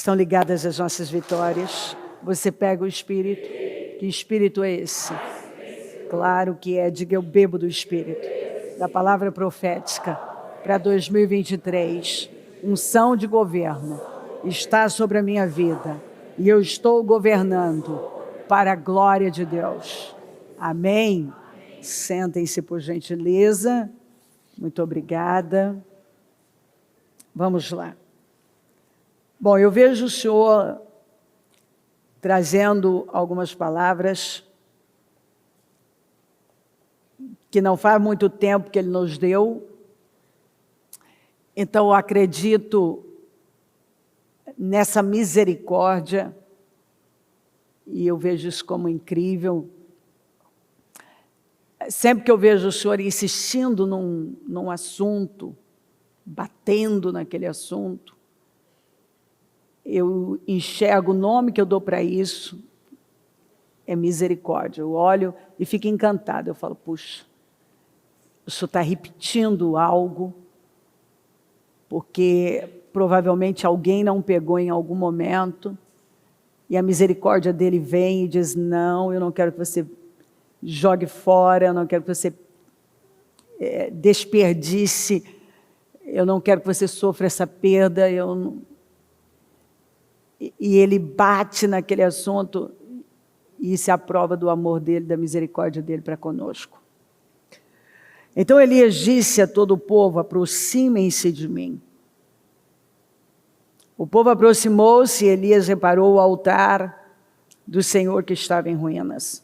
estão ligadas às nossas vitórias. Você pega o Espírito. Que Espírito é esse? Claro que é, diga eu bebo do Espírito. Da palavra profética para 2023. Unção de governo está sobre a minha vida. E eu estou governando para a glória de Deus. Amém? Sentem-se por gentileza. Muito obrigada. Vamos lá. Bom, eu vejo o Senhor trazendo algumas palavras que não faz muito tempo que Ele nos deu. Então, eu acredito nessa misericórdia e eu vejo isso como incrível. Sempre que eu vejo o Senhor insistindo num assunto, batendo naquele assunto, eu enxergo o nome que eu dou para isso, é misericórdia. Eu olho e fico encantado. Eu falo, puxa, o Senhor está repetindo algo, porque provavelmente alguém não pegou em algum momento, e a misericórdia dele vem e diz, não, eu não quero que você jogue fora, eu não quero que você desperdice, eu não quero que você sofra essa perda, E ele bate naquele assunto, e isso é a prova do amor dele, da misericórdia dele para conosco. Então Elias disse a todo o povo, aproximem-se de mim. O povo aproximou-se e Elias reparou o altar do Senhor que estava em ruínas.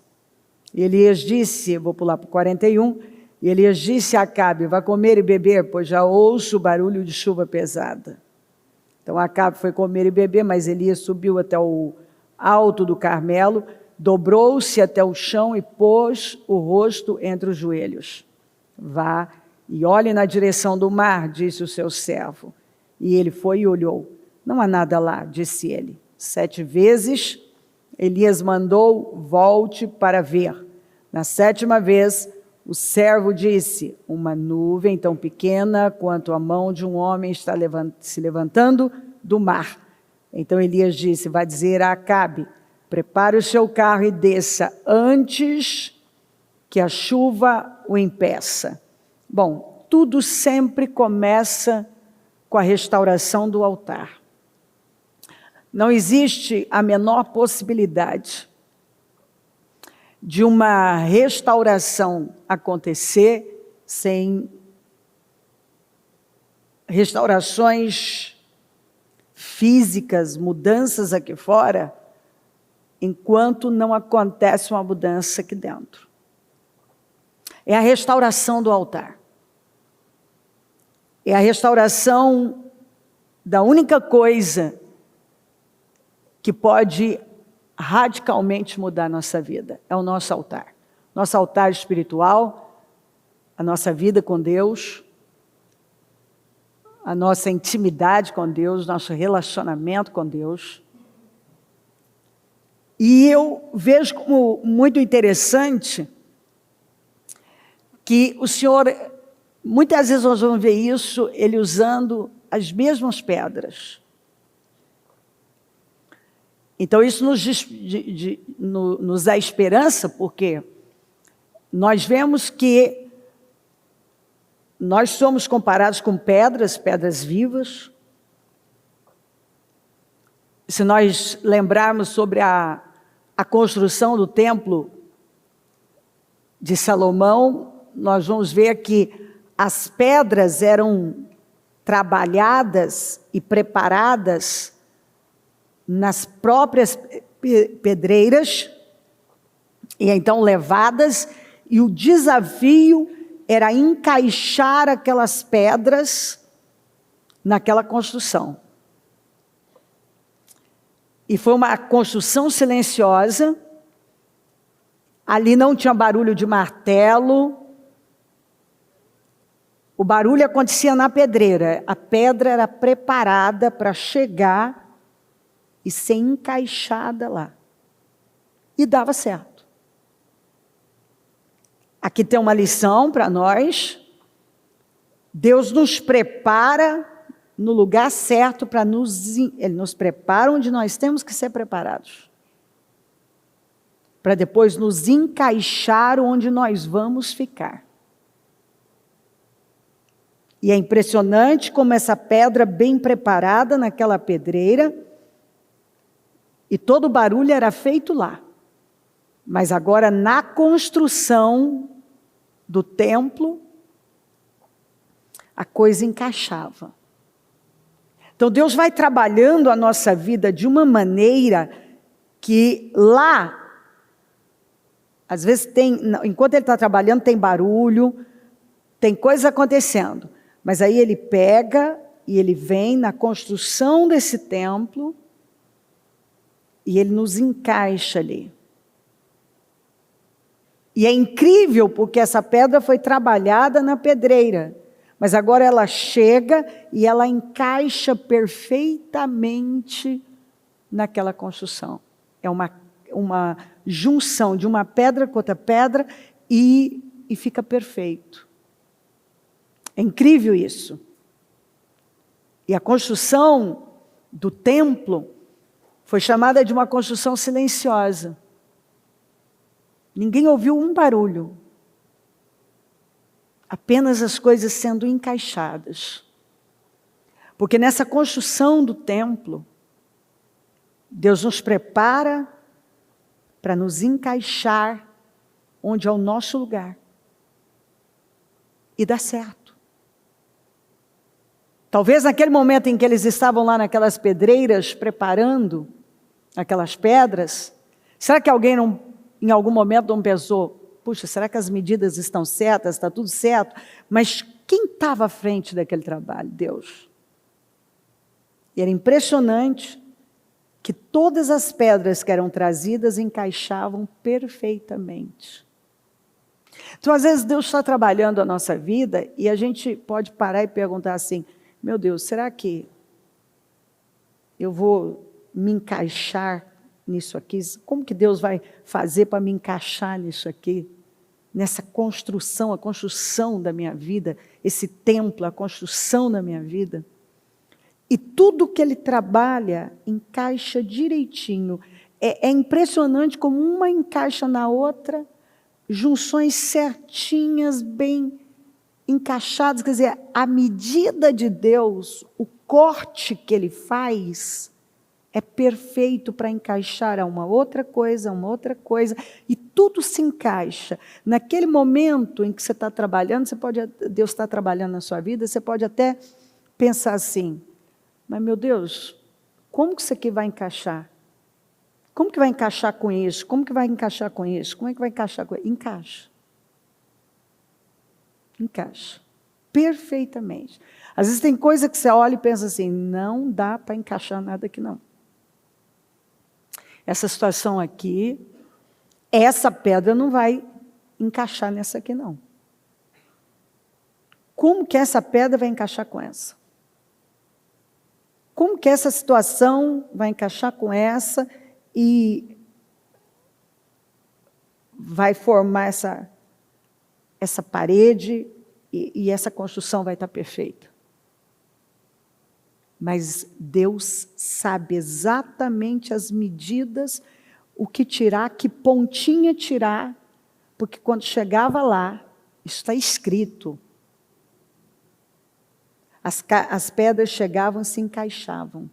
E Elias disse, vou pular para o 41, e Elias disse a Acabe, vá comer e beber, pois já ouço o barulho de chuva pesada. Então Acabe foi comer e beber, mas Elias subiu até o alto do Carmelo, dobrou-se até o chão e pôs o rosto entre os joelhos. Vá e olhe na direção do mar, disse o seu servo. E ele foi e olhou. Não há nada lá, disse ele. 7 vezes Elias mandou, volte para ver. Na 7ª vez, o servo disse, uma nuvem tão pequena quanto a mão de um homem está se levantando do mar. Então Elias disse, vai dizer a Acabe, prepare o seu carro e desça antes que a chuva o impeça. Bom, tudo sempre começa com a restauração do altar. Não existe a menor possibilidade de uma restauração acontecer sem restaurações físicas, mudanças aqui fora, enquanto não acontece uma mudança aqui dentro. É a restauração do altar. É a restauração da única coisa que pode radicalmente mudar a nossa vida. É o nosso altar. Nosso altar espiritual, a nossa vida com Deus, a nossa intimidade com Deus, nosso relacionamento com Deus. E eu vejo como muito interessante que o Senhor, muitas vezes nós vamos ver isso, Ele usando as mesmas pedras. Então isso nos dá esperança, porque nós vemos que nós somos comparados com pedras vivas. Se nós lembrarmos sobre a construção do templo de Salomão, nós vamos ver que as pedras eram trabalhadas e preparadas nas próprias pedreiras, e então levadas, e o desafio era encaixar aquelas pedras naquela construção. E foi uma construção silenciosa, ali não tinha barulho de martelo, o barulho acontecia na pedreira, a pedra era preparada para chegar e ser encaixada lá. E dava certo. Aqui tem uma lição para nós. Deus nos prepara no lugar certo para Ele nos prepara onde nós temos que ser preparados. Para depois nos encaixar onde nós vamos ficar. E é impressionante como essa pedra bem preparada naquela pedreira, e todo o barulho era feito lá. Mas agora na construção do templo, a coisa encaixava. Então Deus vai trabalhando a nossa vida de uma maneira que lá, às vezes enquanto Ele está trabalhando tem barulho, tem coisa acontecendo. Mas aí Ele pega e Ele vem na construção desse templo e Ele nos encaixa ali. E é incrível porque essa pedra foi trabalhada na pedreira, mas agora ela chega e ela encaixa perfeitamente naquela construção. É uma junção de uma pedra com outra pedra e fica perfeito. É incrível isso. E a construção do templo foi chamada de uma construção silenciosa. Ninguém ouviu um barulho. Apenas as coisas sendo encaixadas. Porque nessa construção do templo, Deus nos prepara para nos encaixar onde é o nosso lugar. E dá certo. Talvez naquele momento em que eles estavam lá naquelas pedreiras, preparando aquelas pedras, será que alguém em algum momento não pensou, puxa, será que as medidas estão certas, está tudo certo? Mas quem estava à frente daquele trabalho? Deus. E era impressionante que todas as pedras que eram trazidas encaixavam perfeitamente. Então, às vezes, Deus está trabalhando a nossa vida e a gente pode parar e perguntar assim, meu Deus, será que eu vou me encaixar nisso aqui? Como que Deus vai fazer para me encaixar nisso aqui? Nessa construção, a construção da minha vida, esse templo, a construção da minha vida. E tudo que Ele trabalha encaixa direitinho. É impressionante como uma encaixa na outra, junções certinhas, bem encaixadas, quer dizer, a medida de Deus, o corte que Ele faz, é perfeito para encaixar a uma outra coisa, e tudo se encaixa. Naquele momento em que você está trabalhando, Deus está trabalhando na sua vida, você pode até pensar assim, mas meu Deus, como que isso aqui vai encaixar? Como que vai encaixar com isso? Como que vai encaixar com isso? Como é que vai encaixar com isso? Encaixa. Encaixa. Perfeitamente. Às vezes tem coisa que você olha e pensa assim, não dá para encaixar nada aqui não. Essa situação aqui, essa pedra não vai encaixar nessa aqui não. Como que essa pedra vai encaixar com essa? Como que essa situação vai encaixar com essa e vai formar essa parede e essa construção vai estar perfeita? Mas Deus sabe exatamente as medidas, o que tirar, que pontinha tirar, porque quando chegava lá, está escrito. As pedras chegavam e se encaixavam.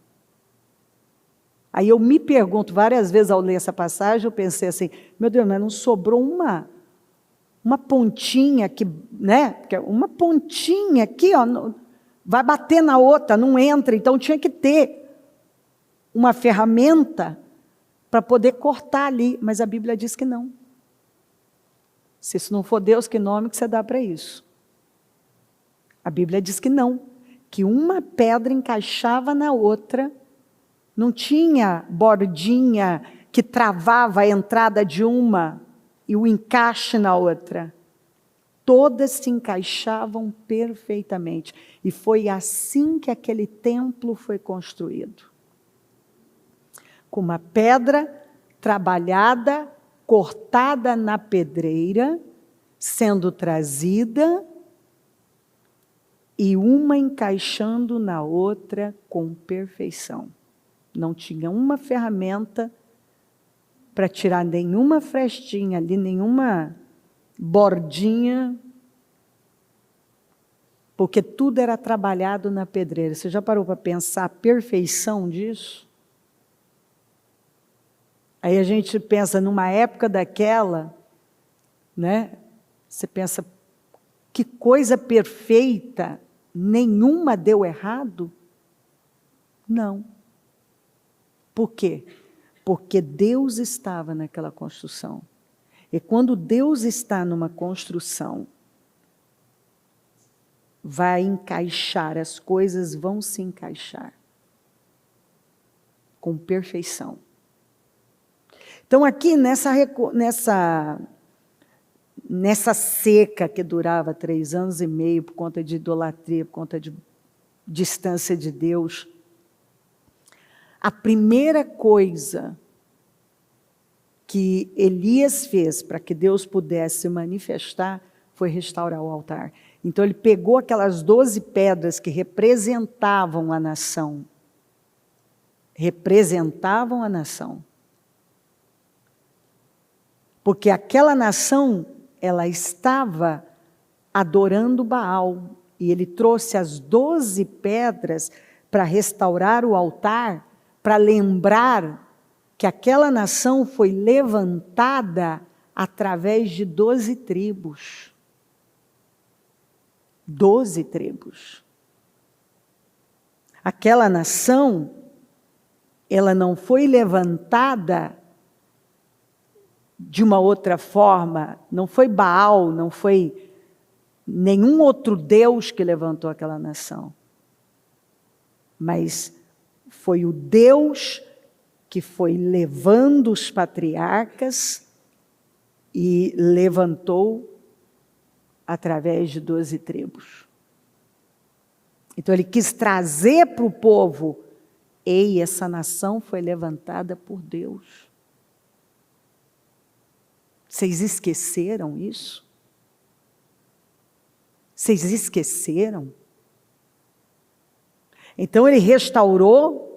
Aí eu me pergunto, várias vezes ao ler essa passagem, eu pensei assim, meu Deus, mas não sobrou uma pontinha aqui, né? Uma pontinha aqui, ó, vai bater na outra, não entra, então tinha que ter uma ferramenta para poder cortar ali, mas a Bíblia diz que não. Se isso não for Deus, que nome que você dá para isso? A Bíblia diz que não, que uma pedra encaixava na outra, não tinha bordinha que travava a entrada de uma e o encaixe na outra. Todas se encaixavam perfeitamente. E foi assim que aquele templo foi construído. Com uma pedra trabalhada, cortada na pedreira, sendo trazida e uma encaixando na outra com perfeição. Não tinha uma ferramenta para tirar nenhuma frestinha ali, nenhuma bordinha, porque tudo era trabalhado na pedreira. Você já parou para pensar a perfeição disso? Aí a gente pensa, numa época daquela, né? Você pensa, que coisa perfeita, nenhuma deu errado? Não. Por quê? Porque Deus estava naquela construção. E quando Deus está numa construção, vai encaixar, as coisas vão se encaixar com perfeição. Então aqui nessa seca que durava 3 anos e meio por conta de idolatria, por conta de distância de Deus, a primeira coisa que Elias fez para que Deus pudesse se manifestar foi restaurar o altar. Então ele pegou aquelas 12 pedras que representavam a nação. Representavam a nação. Porque aquela nação, ela estava adorando Baal. E ele trouxe as 12 pedras para restaurar o altar, para lembrar que aquela nação foi levantada através de 12 tribos. 12 tribos. Aquela nação, ela não foi levantada de uma outra forma, não foi Baal, não foi nenhum outro Deus que levantou aquela nação. Mas foi o Deus que foi levando os patriarcas e levantou através de 12 tribos. Então ele quis trazer para o povo, ei, essa nação foi levantada por Deus. Vocês esqueceram isso? Vocês esqueceram? Então ele restaurou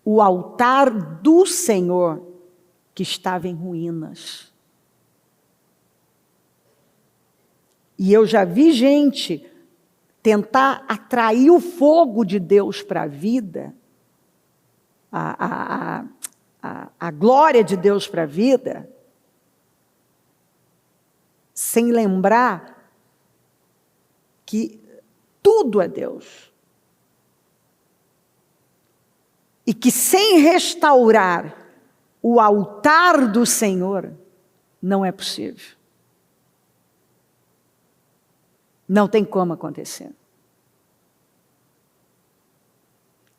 o altar do Senhor que estava em ruínas. E eu já vi gente tentar atrair o fogo de Deus para a vida, a glória de Deus para a vida, sem lembrar que tudo é Deus. E que sem restaurar o altar do Senhor, não é possível. Não tem como acontecer.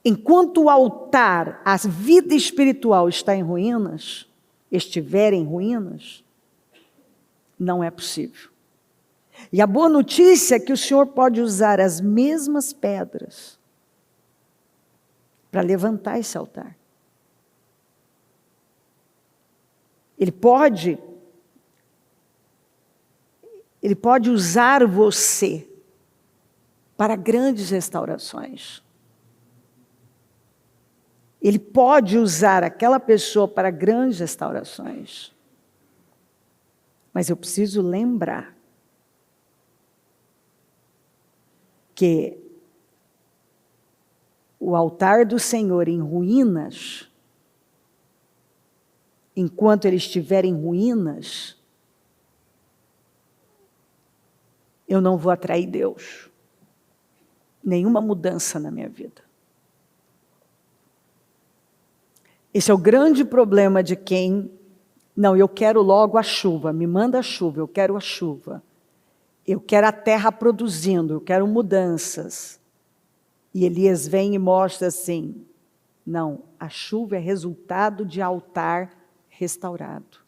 Enquanto o altar, a vida espiritual está em ruínas, estiver em ruínas, não é possível. E a boa notícia é que o Senhor pode usar as mesmas pedras para levantar esse altar. Ele pode usar você para grandes restaurações. Ele pode usar aquela pessoa para grandes restaurações. Mas eu preciso lembrar que o altar do Senhor em ruínas, enquanto ele estiver em ruínas, eu não vou atrair Deus. Nenhuma mudança na minha vida. Esse é o grande problema de quem, não, eu quero logo a chuva, me manda a chuva, eu quero a chuva. Eu quero a terra produzindo, eu quero mudanças. E Elias vem e mostra assim, não, a chuva é resultado de altar restaurado.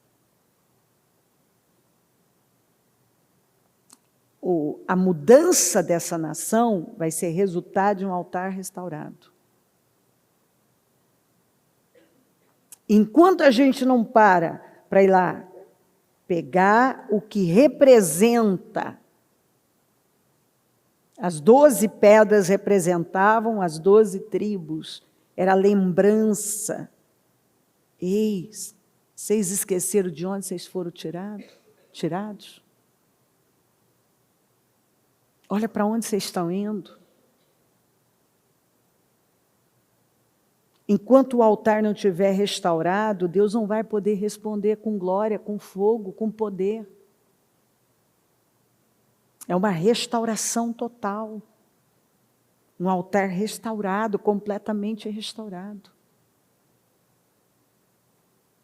A mudança dessa nação vai ser resultado de um altar restaurado. Enquanto a gente não para ir lá pegar o que representa As 12 pedras representavam as 12 tribos. Era a lembrança. Ei, vocês esqueceram de onde vocês foram tirados? Olha para onde vocês estão indo. Enquanto o altar não estiver restaurado, Deus não vai poder responder com glória, com fogo, com poder. É uma restauração total. Um altar restaurado, completamente restaurado.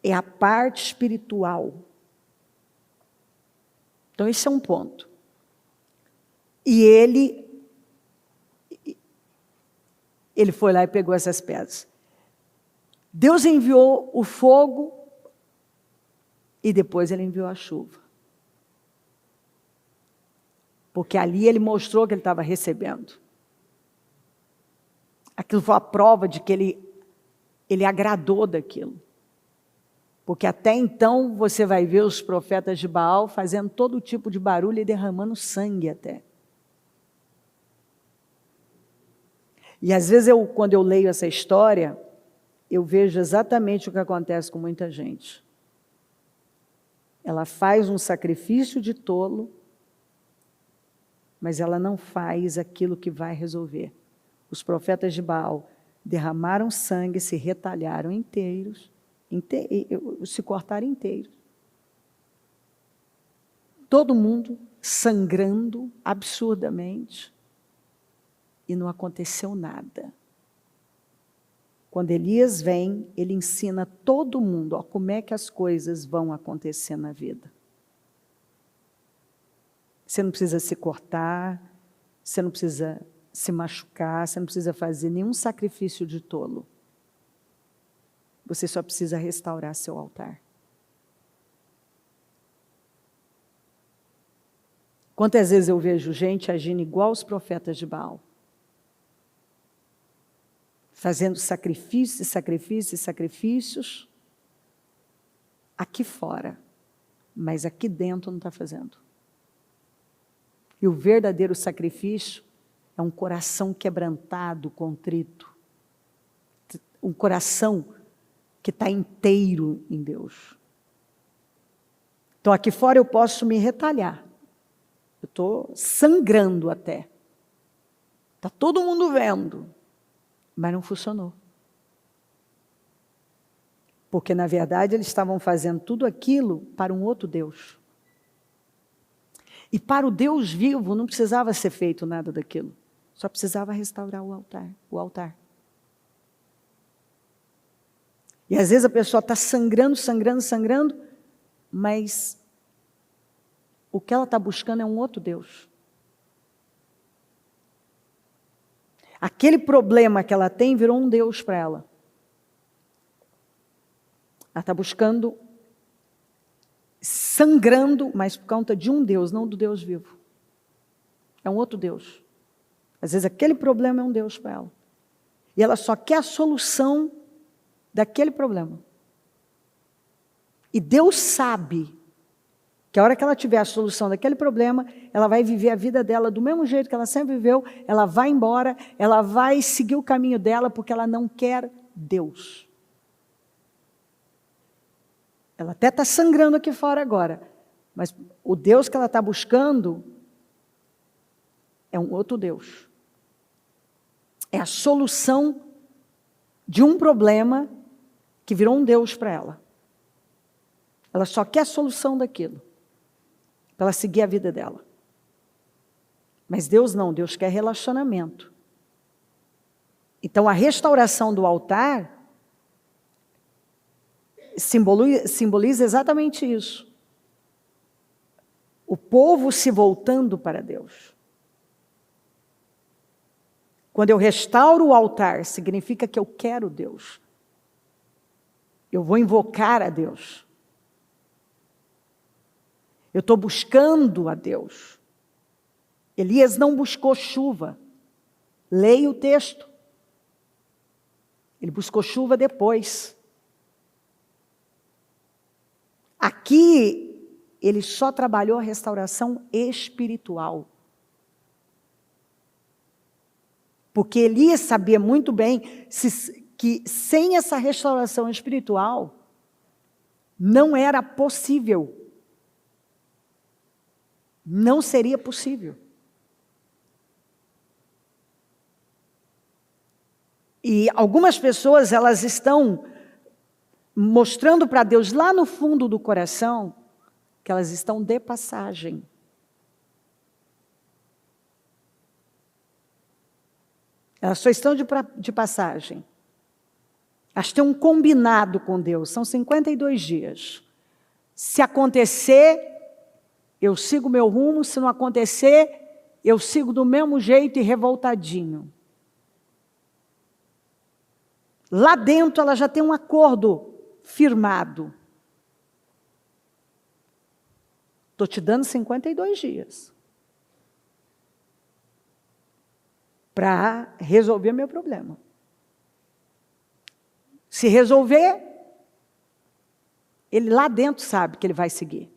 É a parte espiritual. Então, esse é um ponto. E ele foi lá e pegou essas pedras. Deus enviou o fogo e depois ele enviou a chuva. Porque ali ele mostrou que ele estava recebendo. Aquilo foi a prova de que ele agradou daquilo. Porque até então você vai ver os profetas de Baal fazendo todo tipo de barulho e derramando sangue até. E às vezes quando eu leio essa história, eu vejo exatamente o que acontece com muita gente. Ela faz um sacrifício de tolo, mas ela não faz aquilo que vai resolver. Os profetas de Baal derramaram sangue, se retalharam inteiros, se cortaram inteiros. Todo mundo sangrando absurdamente e não aconteceu nada. Quando Elias vem, ele ensina todo mundo como é que as coisas vão acontecer na vida. Você não precisa se cortar, você não precisa se machucar, você não precisa fazer nenhum sacrifício de tolo. Você só precisa restaurar seu altar. Quantas vezes eu vejo gente agindo igual os profetas de Baal? Fazendo sacrifícios, sacrifícios, sacrifícios, aqui fora, mas aqui dentro não está fazendo. E o verdadeiro sacrifício é um coração quebrantado, contrito. Um coração que está inteiro em Deus. Então aqui fora eu posso me retalhar. Eu estou sangrando até. Está todo mundo vendo. Mas não funcionou. Porque, na verdade, eles estavam fazendo tudo aquilo para um outro Deus. E para o Deus vivo não precisava ser feito nada daquilo. Só precisava restaurar o altar. E às vezes a pessoa está sangrando, mas o que ela está buscando é um outro Deus. Aquele problema que ela tem virou um Deus para ela. Ela está buscando, sangrando, mas por conta de um Deus, não do Deus vivo. É um outro Deus. Às vezes aquele problema é um Deus para ela. E ela só quer a solução daquele problema. E Deus sabe que a hora que ela tiver a solução daquele problema, ela vai viver a vida dela do mesmo jeito que ela sempre viveu, ela vai embora, ela vai seguir o caminho dela, porque ela não quer Deus. Ela até está sangrando aqui fora agora, mas o Deus que ela está buscando é um outro Deus. É a solução de um problema que virou um Deus para ela. Ela só quer a solução daquilo, para ela seguir a vida dela. Mas Deus não, Deus quer relacionamento. Então a restauração do altar simboliza exatamente isso. O povo se voltando para Deus. Quando eu restauro o altar, significa que eu quero Deus. Eu vou invocar a Deus. Eu estou buscando a Deus. Elias não buscou chuva. Leia o texto. Ele buscou chuva depois. Aqui, ele só trabalhou a restauração espiritual. Porque Elias sabia muito bem que sem essa restauração espiritual, não era possível. Não seria possível. E algumas pessoas, elas estão mostrando para Deus lá no fundo do coração que elas estão de passagem. Elas só estão de passagem. Elas têm um combinado com Deus, são 52 dias. Se acontecer, eu sigo meu rumo, se não acontecer, eu sigo do mesmo jeito e revoltadinho. Lá dentro ela já tem um acordo firmado. Estou te dando 52 dias. Para resolver meu problema. Se resolver, ele lá dentro sabe que ele vai seguir.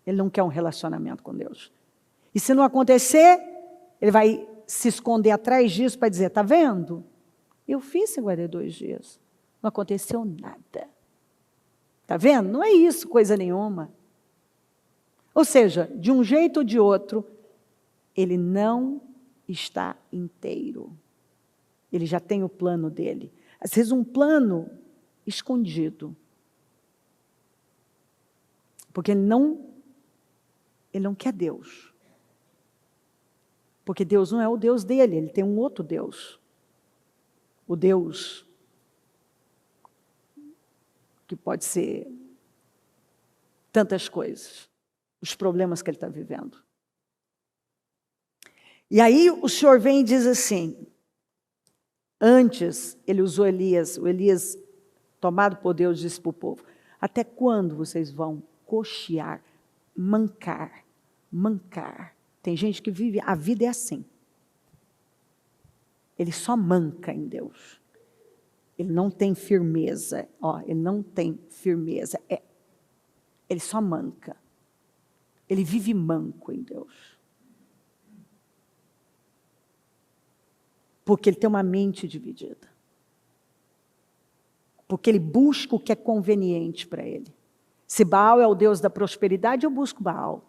Ele não quer um relacionamento com Deus. E se não acontecer, ele vai se esconder atrás disso para dizer, está vendo? Eu fiz 52 dias. Não aconteceu nada. Está vendo? Não é isso, coisa nenhuma. Ou seja, de um jeito ou de outro, ele não está inteiro. Ele já tem o plano dele. Às vezes um plano escondido. Porque ele não quer Deus. Porque Deus não é o Deus dele, ele tem um outro Deus. O Deus que pode ser tantas coisas. Os problemas que ele está vivendo. E aí o Senhor vem e diz assim, antes ele usou Elias, o Elias, tomado por Deus, disse para o povo, até quando vocês vão cochear, mancar? Tem gente que vive, a vida é assim. Ele só manca em Deus. Ele não tem firmeza, ele não tem firmeza, ele só manca. Ele vive manco em Deus. Porque ele tem uma mente dividida. Porque ele busca o que é conveniente para ele. Se Baal é o Deus da prosperidade, eu busco Baal.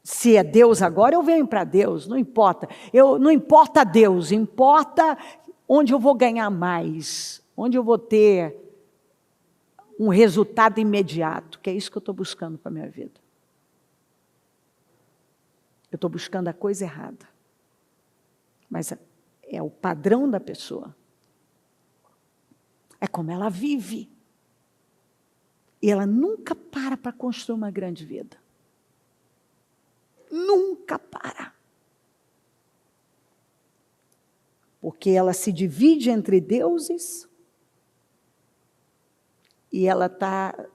Se é Deus agora, eu venho para Deus, não importa. Não importa Deus, importa onde eu vou ganhar mais, onde eu vou ter um resultado imediato, que é isso que eu estou buscando para a minha vida. Eu estou buscando a coisa errada. Mas é o padrão da pessoa. É como ela vive. E ela nunca para construir uma grande vida. Nunca para. Porque ela se divide entre deuses e ela está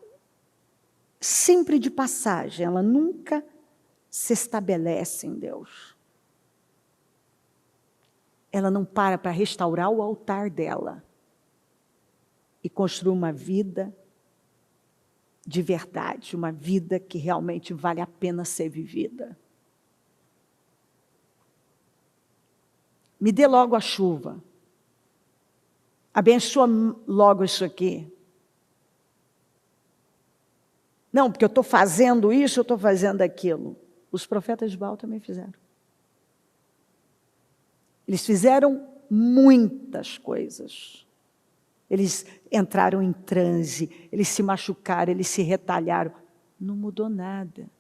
sempre de passagem, ela nunca se estabelece em Deus. Ela não para restaurar o altar dela e construir uma vida de verdade, uma vida que realmente vale a pena ser vivida. Me dê logo a chuva. Abençoa logo isso aqui. Não, porque eu estou fazendo isso, eu estou fazendo aquilo. Os profetas de Baal também fizeram. Eles fizeram muitas coisas. Eles entraram em transe, eles se machucaram, eles se retalharam. Não mudou nada.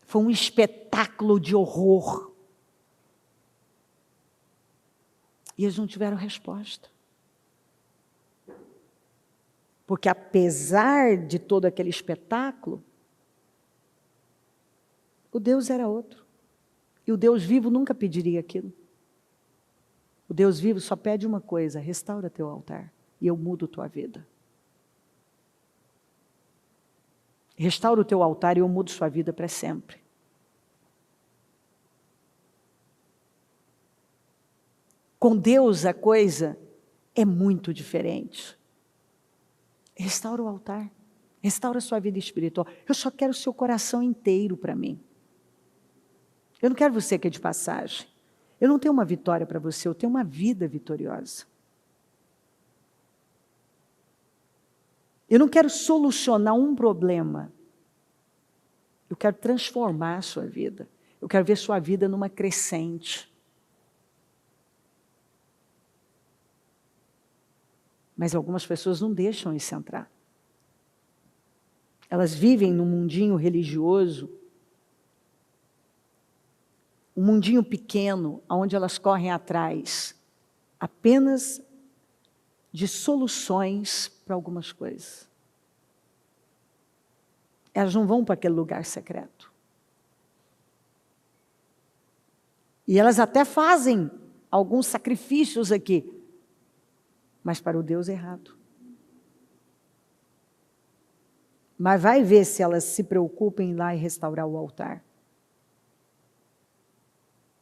Foi um espetáculo de horror. E eles não tiveram resposta. Porque apesar de todo aquele espetáculo, o Deus era outro. E o Deus vivo nunca pediria aquilo. O Deus vivo só pede uma coisa, restaura teu altar e eu mudo tua vida. Restaura o teu altar e eu mudo sua vida para sempre. Com Deus a coisa é muito diferente. Restaura o altar, restaura a sua vida espiritual. Eu só quero o seu coração inteiro para mim. Eu não quero você que é de passagem. Eu não tenho uma vitória para você, eu tenho uma vida vitoriosa. Eu não quero solucionar um problema. Eu quero transformar a sua vida. Eu quero ver sua vida numa crescente. Mas algumas pessoas não deixam isso entrar. Elas vivem num mundinho religioso, um mundinho pequeno, onde elas correm atrás apenas de soluções para algumas coisas. Elas não vão para aquele lugar secreto. E elas até fazem alguns sacrifícios aqui, mas para o Deus errado. Mas vai ver se elas se preocupam em ir lá e restaurar o altar.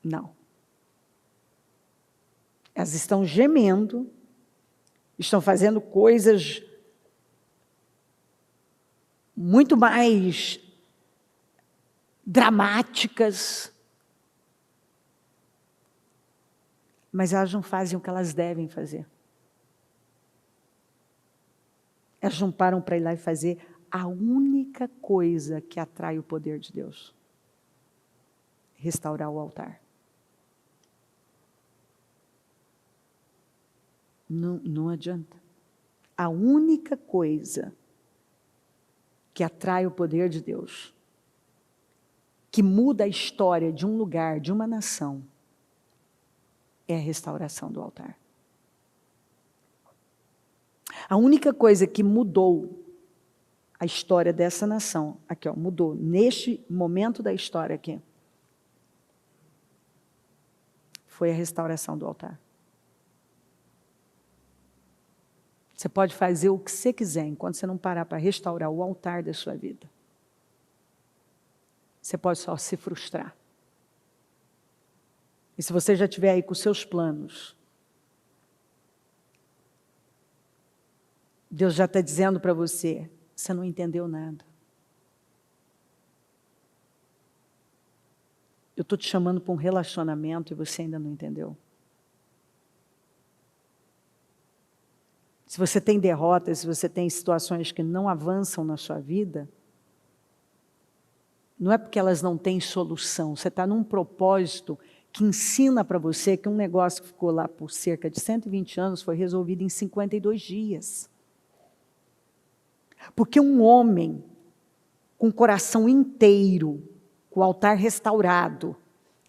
Não. Elas estão gemendo, estão fazendo coisas muito mais dramáticas, mas elas não fazem o que elas devem fazer. Elas não param para ir lá e fazer a única coisa que atrai o poder de Deus: restaurar o altar. Não adianta. A única coisa que atrai o poder de Deus, que muda a história de um lugar, de uma nação, é a restauração do altar. A única coisa que mudou a história dessa nação, aqui ó, mudou, neste momento da história aqui, foi a restauração do altar. Você pode fazer o que você quiser, enquanto você não parar para restaurar o altar da sua vida. Você pode só se frustrar. E se você já estiver aí com seus planos, Deus já está dizendo para você, você não entendeu nada. Eu estou te chamando para um relacionamento e você ainda não entendeu. Se você tem derrotas, se você tem situações que não avançam na sua vida, não é porque elas não têm solução. Você está num propósito que ensina para você que um negócio que ficou lá por cerca de 120 anos foi resolvido em 52 dias. Porque um homem com o coração inteiro, com o altar restaurado,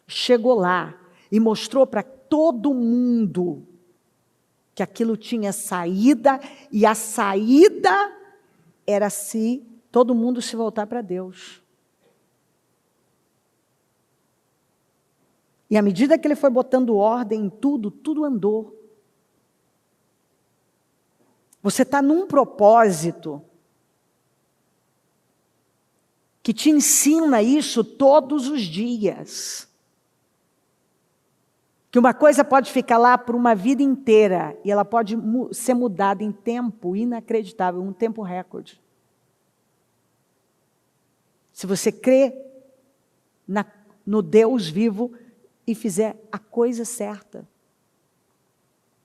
chegou lá e mostrou para todo mundo que aquilo tinha saída, e a saída era se todo mundo se voltar para Deus. E à medida que ele foi botando ordem em tudo, tudo andou. Você está num propósito que te ensina isso todos os dias. Que uma coisa pode ficar lá por uma vida inteira e ela pode ser mudada em tempo inacreditável, um tempo recorde. Se você crê no Deus vivo e fizer a coisa certa.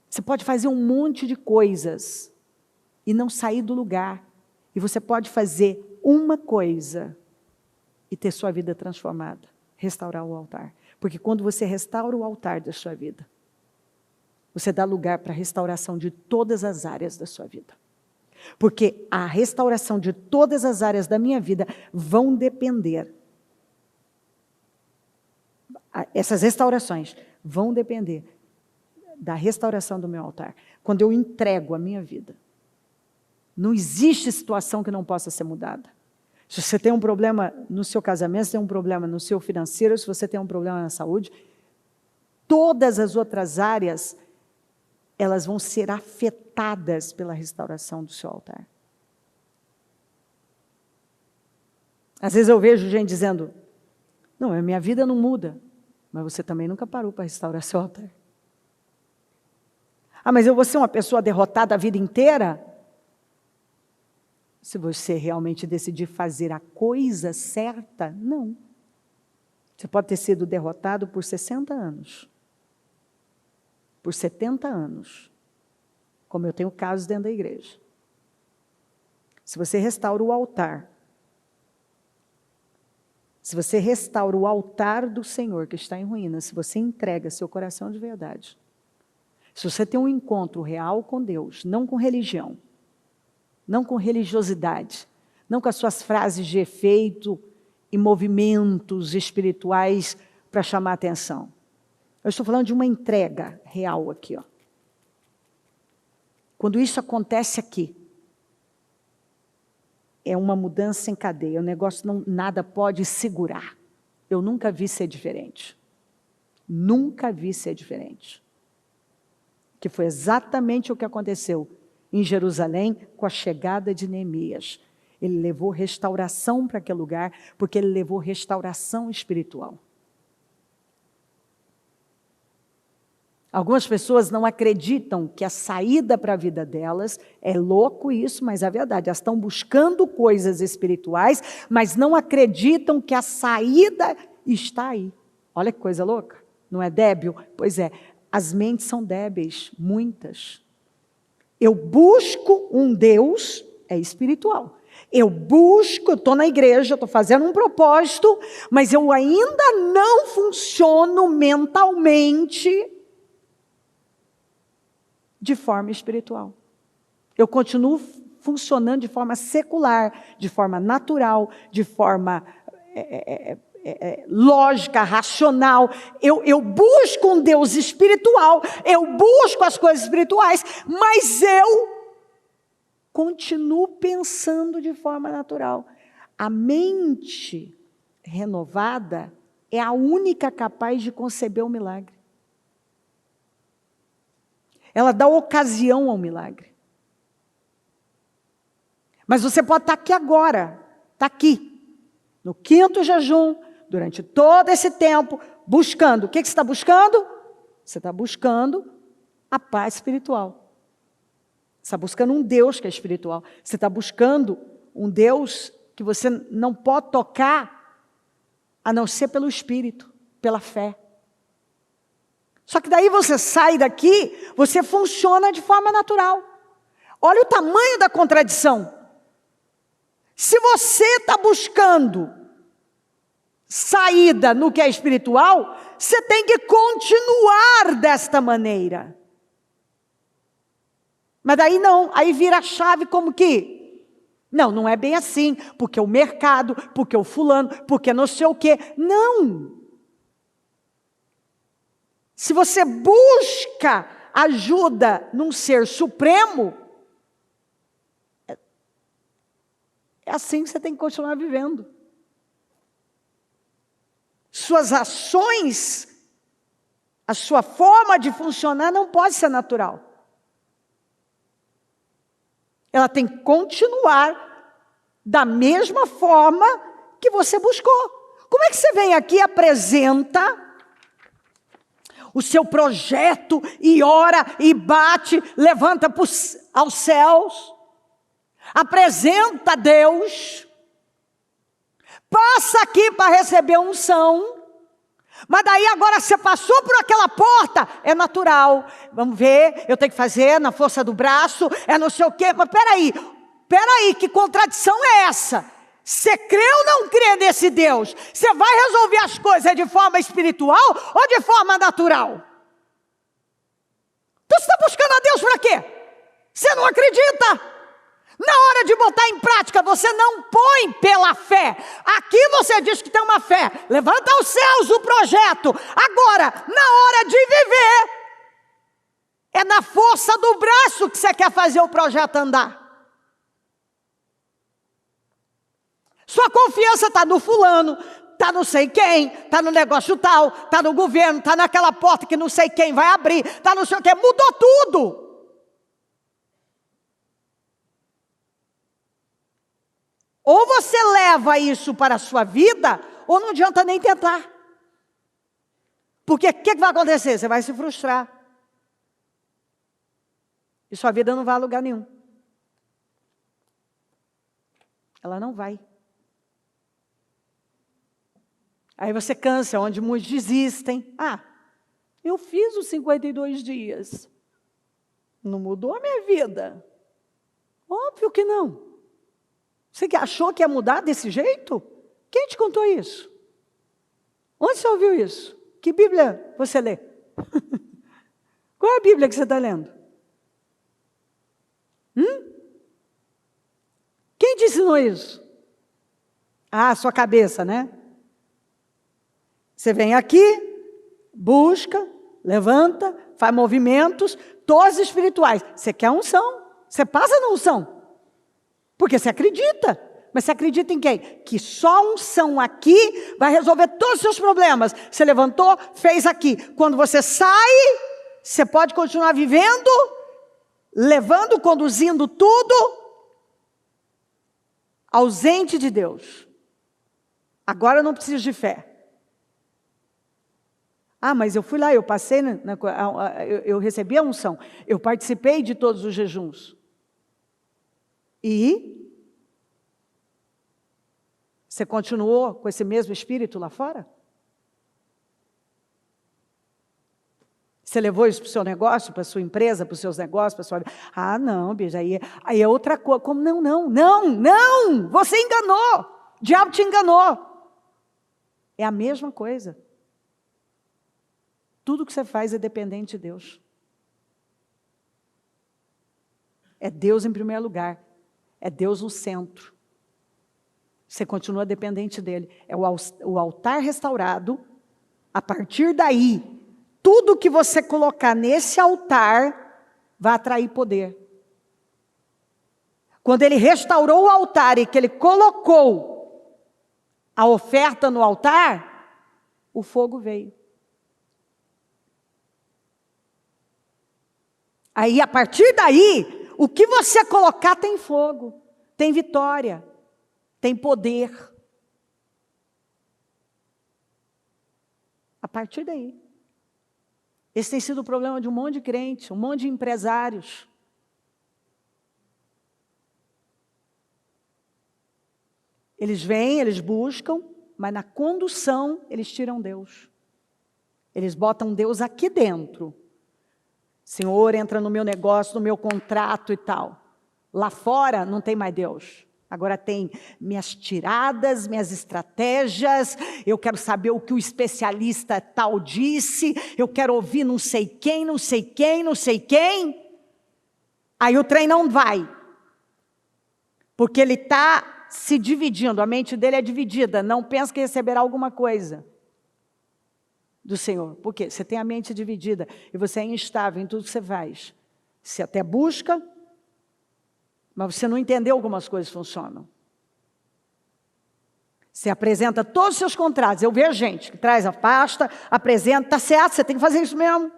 Você pode fazer um monte de coisas e não sair do lugar. E você pode fazer uma coisa e ter sua vida transformada. Restaurar o altar. Porque quando você restaura o altar da sua vida, você dá lugar para a restauração de todas as áreas da sua vida. Porque a restauração de todas as áreas da minha vida vão depender. Essas restaurações vão depender da restauração do meu altar. Quando eu entrego a minha vida, não existe situação que não possa ser mudada. Se você tem um problema no seu casamento, se tem um problema no seu financeiro, se você tem um problema na saúde, todas as outras áreas, elas vão ser afetadas pela restauração do seu altar. Às vezes eu vejo gente dizendo, não, a minha vida não muda, mas você também nunca parou para restaurar seu altar. Ah, mas eu vou ser uma pessoa derrotada a vida inteira? Se você realmente decidir fazer a coisa certa, não. Você pode ter sido derrotado por 60 anos, por 70 anos, como eu tenho casos dentro da igreja. Se você restaura o altar, se você restaura o altar do Senhor que está em ruínas, se você entrega seu coração de verdade, se você tem um encontro real com Deus, não com religião, não com religiosidade, não com as suas frases de efeito e movimentos espirituais para chamar a atenção. Eu estou falando de uma entrega real aqui, ó. Quando isso acontece aqui, é uma mudança em cadeia, o negócio nada pode segurar. Eu nunca vi ser diferente. Nunca vi ser diferente. Que foi exatamente o que aconteceu em Jerusalém com a chegada de Neemias. Ele levou restauração para aquele lugar, porque ele levou restauração espiritual. Algumas pessoas não acreditam que a saída para a vida delas, é louco isso, mas é verdade, elas estão buscando coisas espirituais, mas não acreditam que a saída está aí. Olha que coisa louca, não é débil? Pois é, as mentes são débeis, muitas. Eu busco um Deus, é espiritual. Eu estou na igreja, estou fazendo um propósito, mas eu ainda não funciono mentalmente de forma espiritual. Eu continuo funcionando de forma secular, de forma natural, de forma lógica, racional. Eu busco um Deus espiritual, eu busco as coisas espirituais, mas eu continuo pensando de forma natural. A mente renovada é a única capaz de conceber o milagre. Ela dá ocasião ao milagre. Mas você pode estar aqui agora, está aqui, no 5º jejum, durante todo esse tempo, buscando. O que você está buscando? Você está buscando a paz espiritual. Você está buscando um Deus que é espiritual. Você está buscando um Deus que você não pode tocar, a não ser pelo Espírito, pela fé. Só que daí você sai daqui, você funciona de forma natural. Olha o tamanho da contradição. Se você está buscando saída no que é espiritual, você tem que continuar desta maneira. Mas daí não, aí vira a chave como que? Não é bem assim, porque o mercado, porque o fulano, porque não sei o quê. Não! Se você busca ajuda num ser supremo, é assim que você tem que continuar vivendo. Suas ações, a sua forma de funcionar não pode ser natural. Ela tem que continuar da mesma forma que você buscou. Como é que você vem aqui e apresenta o seu projeto e ora e bate, levanta aos céus, apresenta a Deus, passa aqui para receber unção, mas daí agora você passou por aquela porta, é natural, vamos ver, eu tenho que fazer na força do braço, é não sei o quê, mas peraí, que contradição é essa? Você crê ou não crê nesse Deus? Você vai resolver as coisas de forma espiritual ou de forma natural? Então você está buscando a Deus para quê? Você não acredita? Na hora de botar em prática, você não põe pela fé. Aqui você diz que tem uma fé. Levanta aos céus o projeto. Agora, na hora de viver, é na força do braço que você quer fazer o projeto andar. Sua confiança está no fulano, está não sei quem, está no negócio tal, está no governo, está naquela porta que não sei quem vai abrir, está não sei o que, mudou tudo. Ou você leva isso para a sua vida, ou não adianta nem tentar. Porque o que vai acontecer? Você vai se frustrar. E sua vida não vai a lugar nenhum. Ela não vai. Aí você cansa, onde muitos desistem. Ah, eu fiz os 52 dias. Não mudou a minha vida. Óbvio que não. Você que achou que ia mudar desse jeito? Quem te contou isso? Onde você ouviu isso? Que Bíblia você lê? Qual é a Bíblia que você está lendo? Quem te ensinou isso? Ah, sua cabeça, né? Você vem aqui, busca, levanta, faz movimentos, todos espirituais. Você quer unção, você passa na unção. Porque você acredita. Mas você acredita em quem? Que só a unção aqui vai resolver todos os seus problemas. Você levantou, fez aqui. Quando você sai, você pode continuar vivendo, levando, conduzindo tudo, ausente de Deus. Agora eu não preciso de fé. Ah, mas eu fui lá, eu passei, eu recebi a unção. Eu participei de todos os jejuns. E você continuou com esse mesmo espírito lá fora? Você levou isso para o seu negócio, para a sua empresa, para os seus negócios, para a sua vida? Ah, não, bicho, aí é outra coisa. Como não, você enganou. O diabo te enganou. É a mesma coisa. Tudo que você faz é dependente de Deus. É Deus em primeiro lugar. É Deus no centro. Você continua dependente dele. É o altar restaurado. A partir daí, tudo que você colocar nesse altar vai atrair poder. Quando ele restaurou o altar e que ele colocou a oferta no altar, o fogo veio. Aí, a partir daí, o que você colocar tem fogo, tem vitória, tem poder. A partir daí. Esse tem sido o problema de um monte de crentes, um monte de empresários. Eles vêm, eles buscam, mas na condução eles tiram Deus. Eles botam Deus aqui dentro. Senhor, entra no meu negócio, no meu contrato e tal. Lá fora não tem mais Deus. Agora tem minhas tiradas, minhas estratégias, eu quero saber o que o especialista tal disse, eu quero ouvir não sei quem. Aí o trem não vai. Porque ele está se dividindo, a mente dele é dividida, não pensa que receberá alguma coisa do Senhor. Por quê? Você tem a mente dividida e você é instável em tudo que você faz. Você até busca, mas você não entendeu como as coisas funcionam. Você apresenta todos os seus contratos. Eu vejo gente que traz a pasta, apresenta, está certo, você tem que fazer isso mesmo.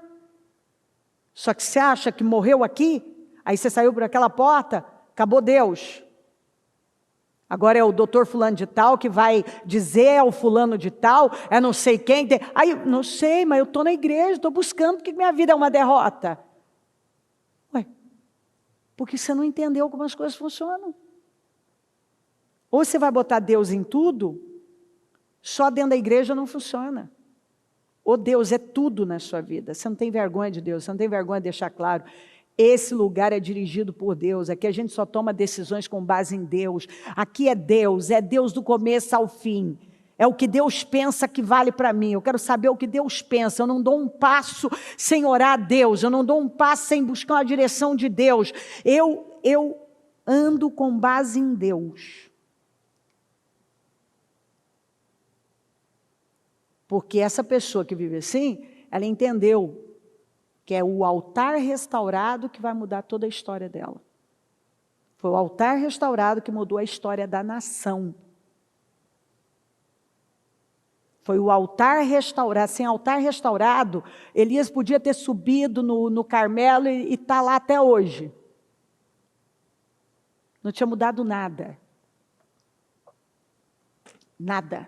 Só que você acha que morreu aqui, aí você saiu por aquela porta, acabou Deus. Agora é o doutor fulano de tal que vai dizer ao fulano de tal, é não sei quem. Aí, não sei, mas eu estou na igreja, estou buscando, porque minha vida é uma derrota. Ué, porque você não entendeu como as coisas funcionam. Ou você vai botar Deus em tudo, só dentro da igreja não funciona. Ou Deus é tudo na sua vida. Você não tem vergonha de Deus, você não tem vergonha de deixar claro. Esse lugar é dirigido por Deus, aqui a gente só toma decisões com base em Deus. Aqui é Deus do começo ao fim. É o que Deus pensa que vale para mim. Eu quero saber o que Deus pensa. Eu não dou um passo sem orar a Deus. Eu não dou um passo sem buscar a direção de Deus. Eu ando com base em Deus. Porque essa pessoa que vive assim, ela entendeu que é o altar restaurado que vai mudar toda a história dela. Foi o altar restaurado que mudou a história da nação. Foi o altar restaurado. Sem altar restaurado, Elias podia ter subido no Carmelo e está lá até hoje. Não tinha mudado nada. Nada.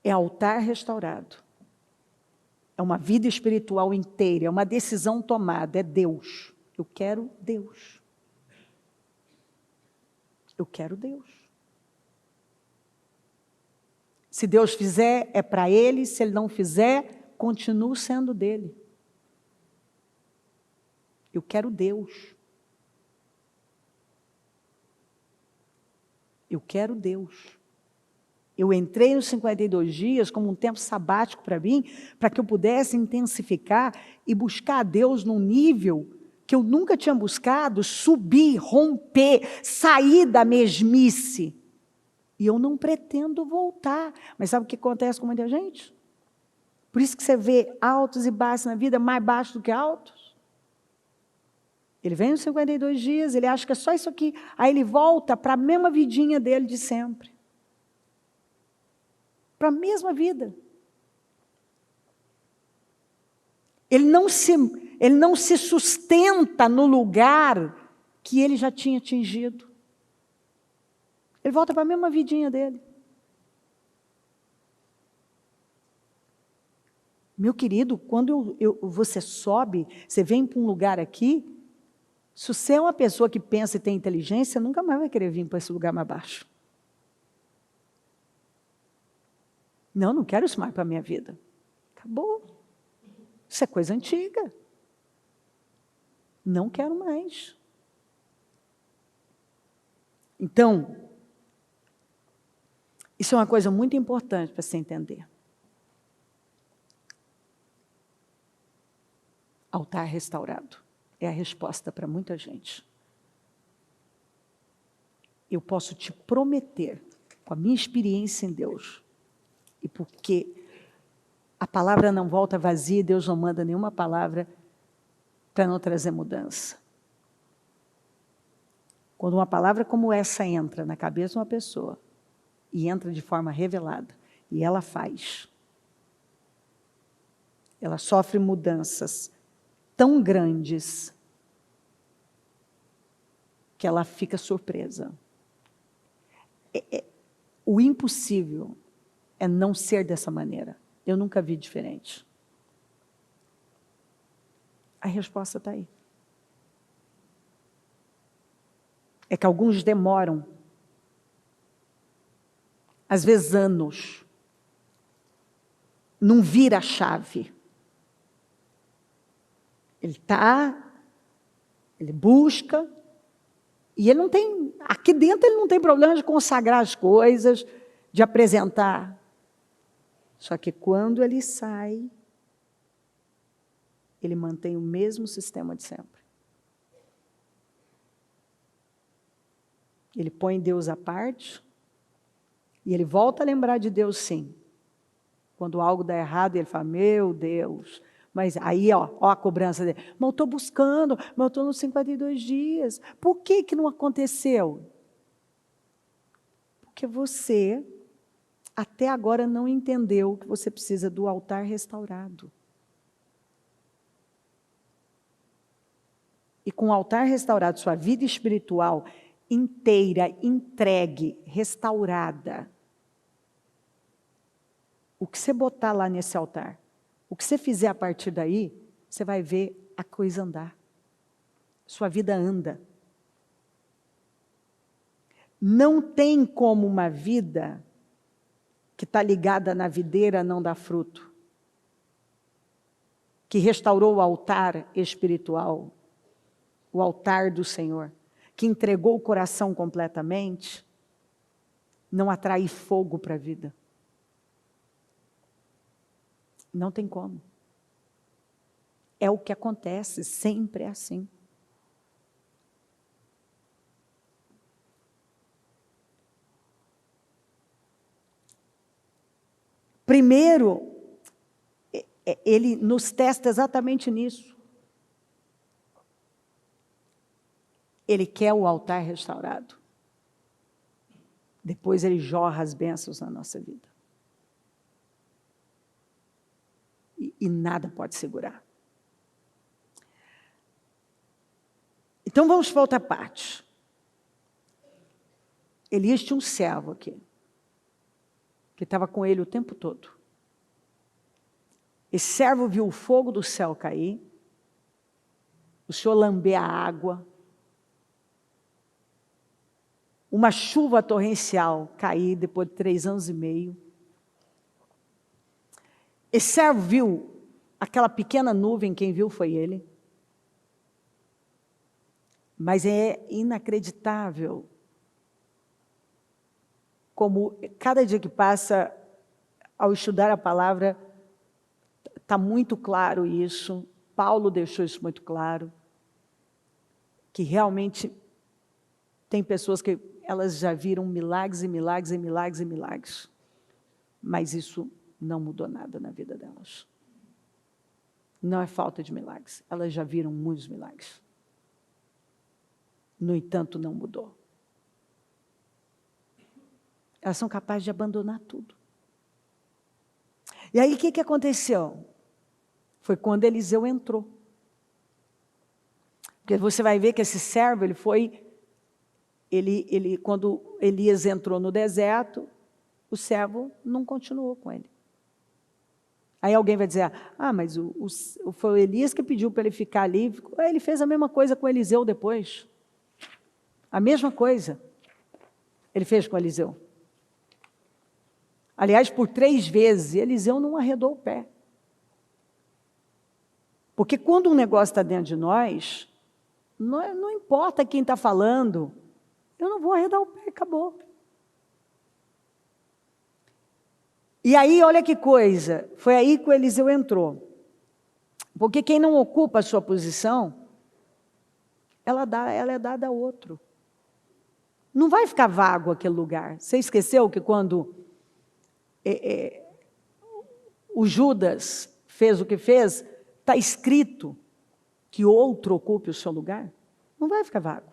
É altar restaurado. É uma vida espiritual inteira, é uma decisão tomada, é Deus. Eu quero Deus. Eu quero Deus. Se Deus fizer, é para ele. Se ele não fizer, continua sendo dele. Eu quero Deus. Eu quero Deus. Eu entrei nos 52 dias como um tempo sabático para mim, para que eu pudesse intensificar e buscar a Deus num nível que eu nunca tinha buscado, subir, romper, sair da mesmice. E eu não pretendo voltar. Mas sabe o que acontece com muita gente? Por isso que você vê altos e baixos na vida, mais baixos do que altos. Ele vem nos 52 dias, ele acha que é só isso aqui. Aí ele volta para a mesma vidinha dele de sempre. Para a mesma vida. Ele não se sustenta no lugar que ele já tinha atingido. Ele volta para a mesma vidinha dele. Meu querido, quando você sobe, você vem para um lugar aqui, se você é uma pessoa que pensa e tem inteligência, nunca mais vai querer vir para esse lugar mais baixo. Não quero isso mais para a minha vida. Acabou. Isso é coisa antiga. Não quero mais. Então, isso é uma coisa muito importante para você entender. Altar restaurado é a resposta para muita gente. Eu posso te prometer, com a minha experiência em Deus, e porque a palavra não volta vazia, Deus não manda nenhuma palavra para não trazer mudança. Quando uma palavra como essa entra na cabeça de uma pessoa, e entra de forma revelada, e ela faz, ela sofre mudanças tão grandes que ela fica surpresa. O impossível é não ser dessa maneira. Eu nunca vi diferente. A resposta está aí. É que alguns demoram, às vezes anos, não vira a chave. Ele busca, e ele não tem, aqui dentro ele não tem problema de consagrar as coisas, de apresentar. Só que quando ele sai, ele mantém o mesmo sistema de sempre. Ele põe Deus à parte, e ele volta a lembrar de Deus, sim. Quando algo dá errado, ele fala, meu Deus. Mas aí, ó a cobrança dele. Mas eu estou buscando, mas eu estou nos 52 dias. Por que não aconteceu? Porque você, até agora, não entendeu que você precisa do altar restaurado. E com o altar restaurado, sua vida espiritual inteira, entregue, restaurada. O que você botar lá nesse altar, o que você fizer a partir daí, você vai ver a coisa andar. Sua vida anda. Não tem como uma vida que está ligada na videira não dar fruto, que restaurou o altar espiritual, o altar do Senhor, que entregou o coração completamente, não atrair fogo para a vida. Não tem como. É o que acontece, sempre é assim. Primeiro, ele nos testa exatamente nisso. Ele quer o altar restaurado. Depois ele jorra as bênçãos na nossa vida. E nada pode segurar. Então vamos para outra parte. Elias tinha um servo aqui, que estava com ele o tempo todo. Esse servo viu o fogo do céu cair, o Senhor lamber a água, uma chuva torrencial cair depois de 3 anos e meio, Esse servo viu aquela pequena nuvem, quem viu foi ele. Mas é inacreditável como cada dia que passa, ao estudar a palavra, está muito claro isso. Paulo deixou isso muito claro, que realmente tem pessoas que elas já viram milagres e milagres e milagres e milagres, mas isso não mudou nada na vida delas. Não é falta de milagres, elas já viram muitos milagres. No entanto, não mudou. Elas são capazes de abandonar tudo. E aí, o que aconteceu? Foi quando Eliseu entrou. Porque você vai ver que esse servo, quando Elias entrou no deserto, o servo não continuou com ele. Aí alguém vai dizer, mas foi o Elias que pediu para ele ficar ali. Ele fez a mesma coisa com Eliseu depois. A mesma coisa ele fez com Eliseu. Aliás, por 3 vezes, Eliseu não arredou o pé. Porque quando um negócio está dentro de nós, não importa quem está falando, eu não vou arredar o pé, acabou. E aí, olha que coisa, foi aí que o Eliseu entrou. Porque quem não ocupa a sua posição, ela é dada a outro. Não vai ficar vago aquele lugar. Você esqueceu que quando o Judas fez o que fez, está escrito que outro ocupe o seu lugar? Não vai ficar vago.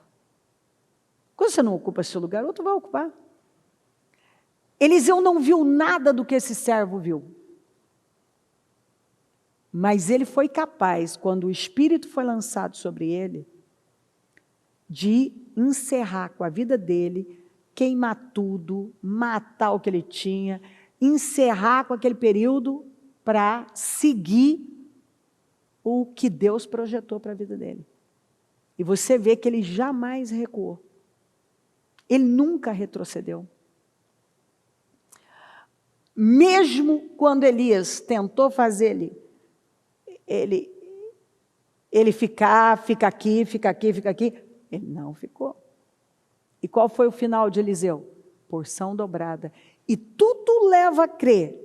Quando você não ocupa o seu lugar, outro vai ocupar. Eliseu não viu nada do que esse servo viu. Mas ele foi capaz, quando o Espírito foi lançado sobre ele, de encerrar com a vida dele, queimar tudo, matar o que ele tinha, encerrar com aquele período para seguir o que Deus projetou para a vida dele. E você vê que ele jamais recuou. Ele nunca retrocedeu. Mesmo quando Elias tentou fazer ele fica aqui, ele não ficou. E qual foi o final de Eliseu? Porção dobrada. E tudo leva a crer,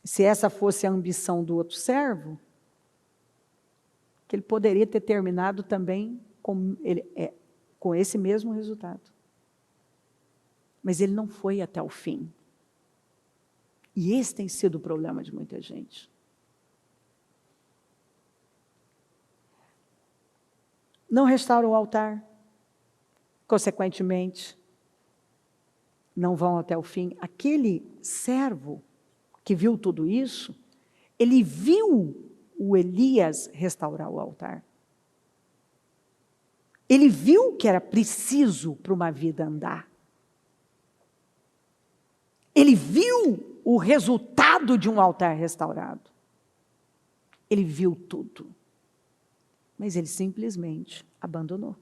se essa fosse a ambição do outro servo, que ele poderia ter terminado também com esse mesmo resultado. Mas ele não foi até o fim. E esse tem sido o problema de muita gente. Não restauram o altar, consequentemente, não vão até o fim. Aquele servo que viu tudo isso, ele viu o Elias restaurar o altar. Ele viu que era preciso para uma vida andar. Ele viu o resultado de um altar restaurado. Ele viu tudo. Mas ele simplesmente abandonou.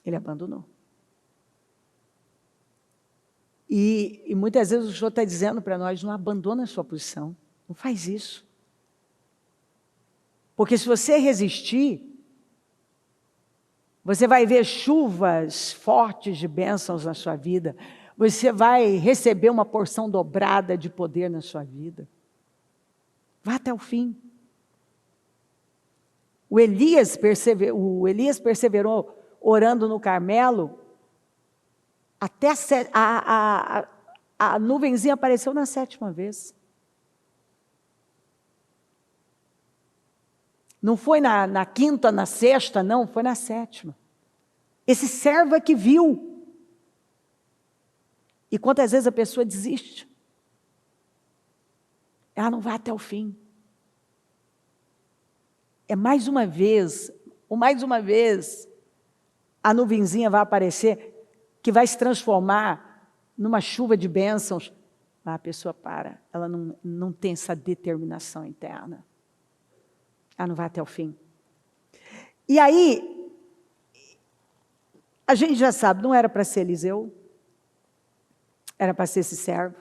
Ele abandonou. E muitas vezes o Senhor está dizendo para nós, não abandona a sua posição. Não faz isso. Porque se você resistir, você vai ver chuvas fortes de bênçãos na sua vida. Você vai receber uma porção dobrada de poder na sua vida. Vá até o fim. O Elias perseverou orando no Carmelo, até a nuvenzinha apareceu na 7ª vez. Não foi na 5ª, na 6ª, não, foi na 7ª. Esse servo é que viu. E quantas vezes a pessoa desiste? Ela não vai até o fim. Mais uma vez, a nuvenzinha vai aparecer, que vai se transformar numa chuva de bênçãos. A pessoa para, ela não tem essa determinação interna. Ela não vai até o fim. E aí, a gente já sabe, não era para ser Eliseu, era para ser esse servo.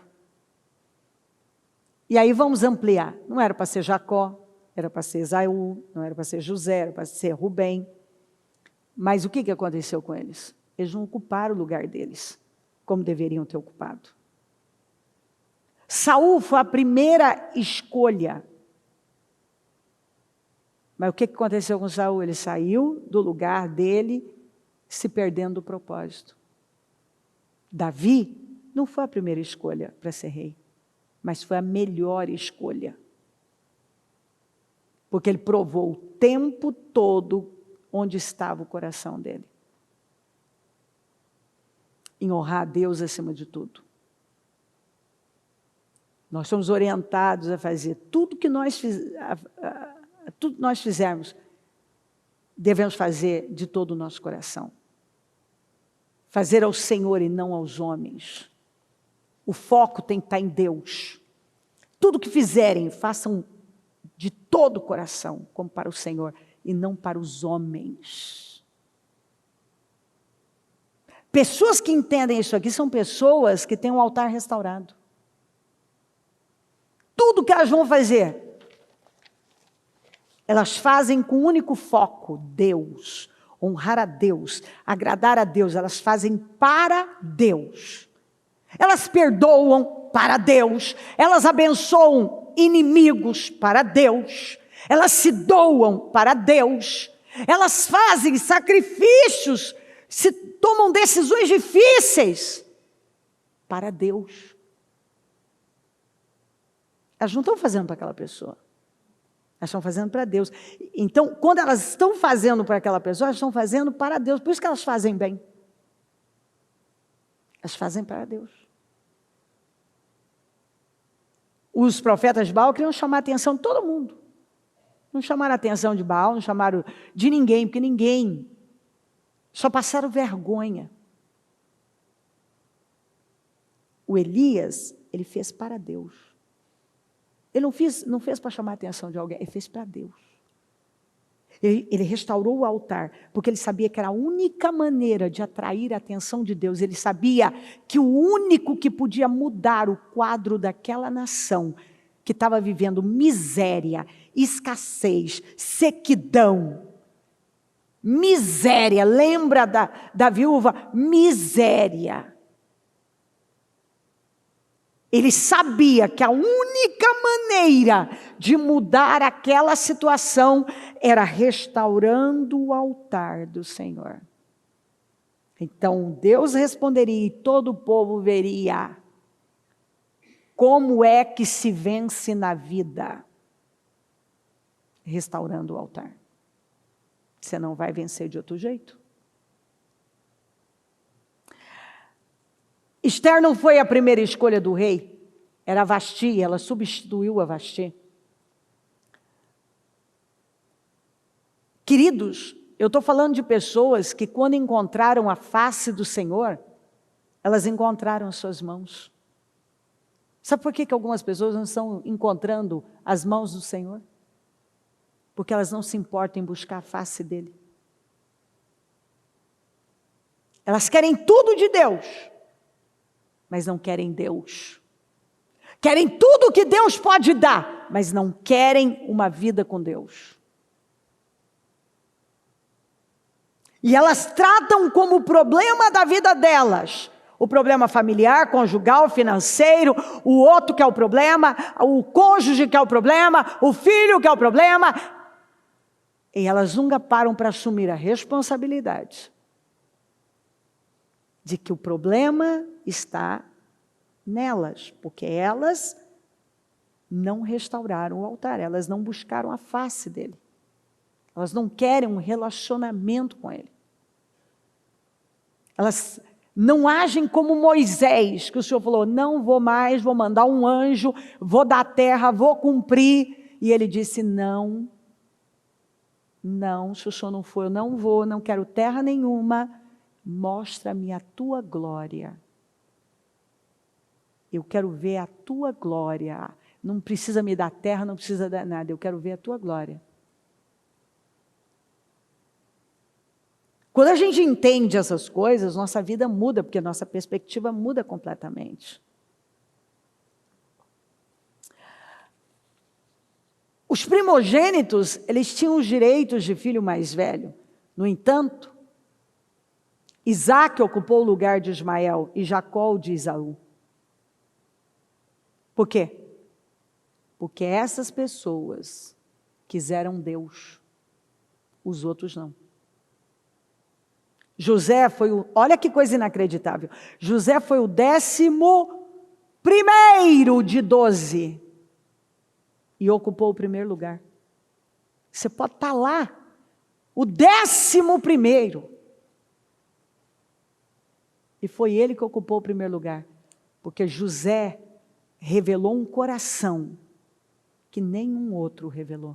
E aí vamos ampliar. Não era para ser Jacó, era para ser Esaú, não era para ser José, era para ser Rubem. Mas o que aconteceu com eles? Eles não ocuparam o lugar deles, como deveriam ter ocupado. Saul foi a primeira escolha. Mas o que aconteceu com Saul? Ele saiu do lugar dele, se perdendo do propósito. Davi não foi a primeira escolha para ser rei, mas foi a melhor escolha. Porque ele provou o tempo todo onde estava o coração dele. Em honrar a Deus acima de tudo. Nós somos orientados a fazer tudo que nós fizermos, devemos fazer de todo o nosso coração. Fazer ao Senhor e não aos homens. O foco tem que estar em Deus. Tudo que fizerem, façam de todo o coração, como para o Senhor, e não para os homens. Pessoas que entendem isso aqui são pessoas que têm um altar restaurado. Tudo que elas vão fazer, elas fazem com um único foco: Deus, honrar a Deus, agradar a Deus. Elas fazem para Deus. Elas perdoam para Deus. Elas abençoam inimigos para Deus. Elas se doam para Deus. Elas fazem sacrifícios, se tomam decisões difíceis para Deus. Elas não estão fazendo para aquela pessoa. Elas estão fazendo para Deus. Então, quando elas estão fazendo para aquela pessoa, elas estão fazendo para Deus. Por isso que elas fazem bem. Elas fazem para Deus. Os profetas de Baal queriam chamar a atenção de todo mundo. Não chamaram a atenção de Baal, não chamaram de ninguém, porque ninguém. Só passaram vergonha. O Elias, ele fez para Deus. Ele não fez para chamar a atenção de alguém, ele fez para Deus. Ele restaurou o altar, porque ele sabia que era a única maneira de atrair a atenção de Deus. Ele sabia que o único que podia mudar o quadro daquela nação, que estava vivendo miséria, escassez, sequidão, miséria, lembra da viúva? Miséria. Ele sabia que a única maneira de mudar aquela situação era restaurando o altar do Senhor. Então Deus responderia e todo o povo veria como é que se vence na vida. Restaurando o altar. Você não vai vencer de outro jeito. Esther não foi a primeira escolha do rei, era Vasti, ela substituiu a Vasti. Queridos, eu estou falando de pessoas que quando encontraram a face do Senhor, elas encontraram as suas mãos. Sabe por que algumas pessoas não estão encontrando as mãos do Senhor? Porque elas não se importam em buscar a face dele. Elas querem tudo de Deus, mas não querem Deus. Querem tudo que Deus pode dar, mas não querem uma vida com Deus. E elas tratam como problema da vida delas, o problema familiar, conjugal, financeiro, o outro que é o problema, o cônjuge que é o problema, o filho que é o problema. E elas nunca param para assumir a responsabilidade de que o problema está nelas, porque elas não restauraram o altar, elas não buscaram a face dele. Elas não querem um relacionamento com ele. Elas não agem como Moisés, que o Senhor falou, não vou mais, vou mandar um anjo, vou dar terra, vou cumprir. E ele disse, não, se o Senhor não for, eu não vou, não quero terra nenhuma, mostra-me a tua glória. Eu quero ver a tua glória. Não precisa me dar terra, não precisa dar nada, eu quero ver a tua glória. Quando a gente entende essas coisas, nossa vida muda, porque nossa perspectiva muda completamente. Os primogênitos, eles tinham os direitos de filho mais velho. No entanto, Isaac ocupou o lugar de Ismael e Jacó o de Esaú. Por quê? Porque essas pessoas quiseram Deus, os outros não. José foi olha que coisa inacreditável, José foi o 11º de 12 e ocupou o primeiro lugar. Você pode estar lá, o 11º. E foi ele que ocupou o primeiro lugar, porque José revelou um coração que nenhum outro revelou.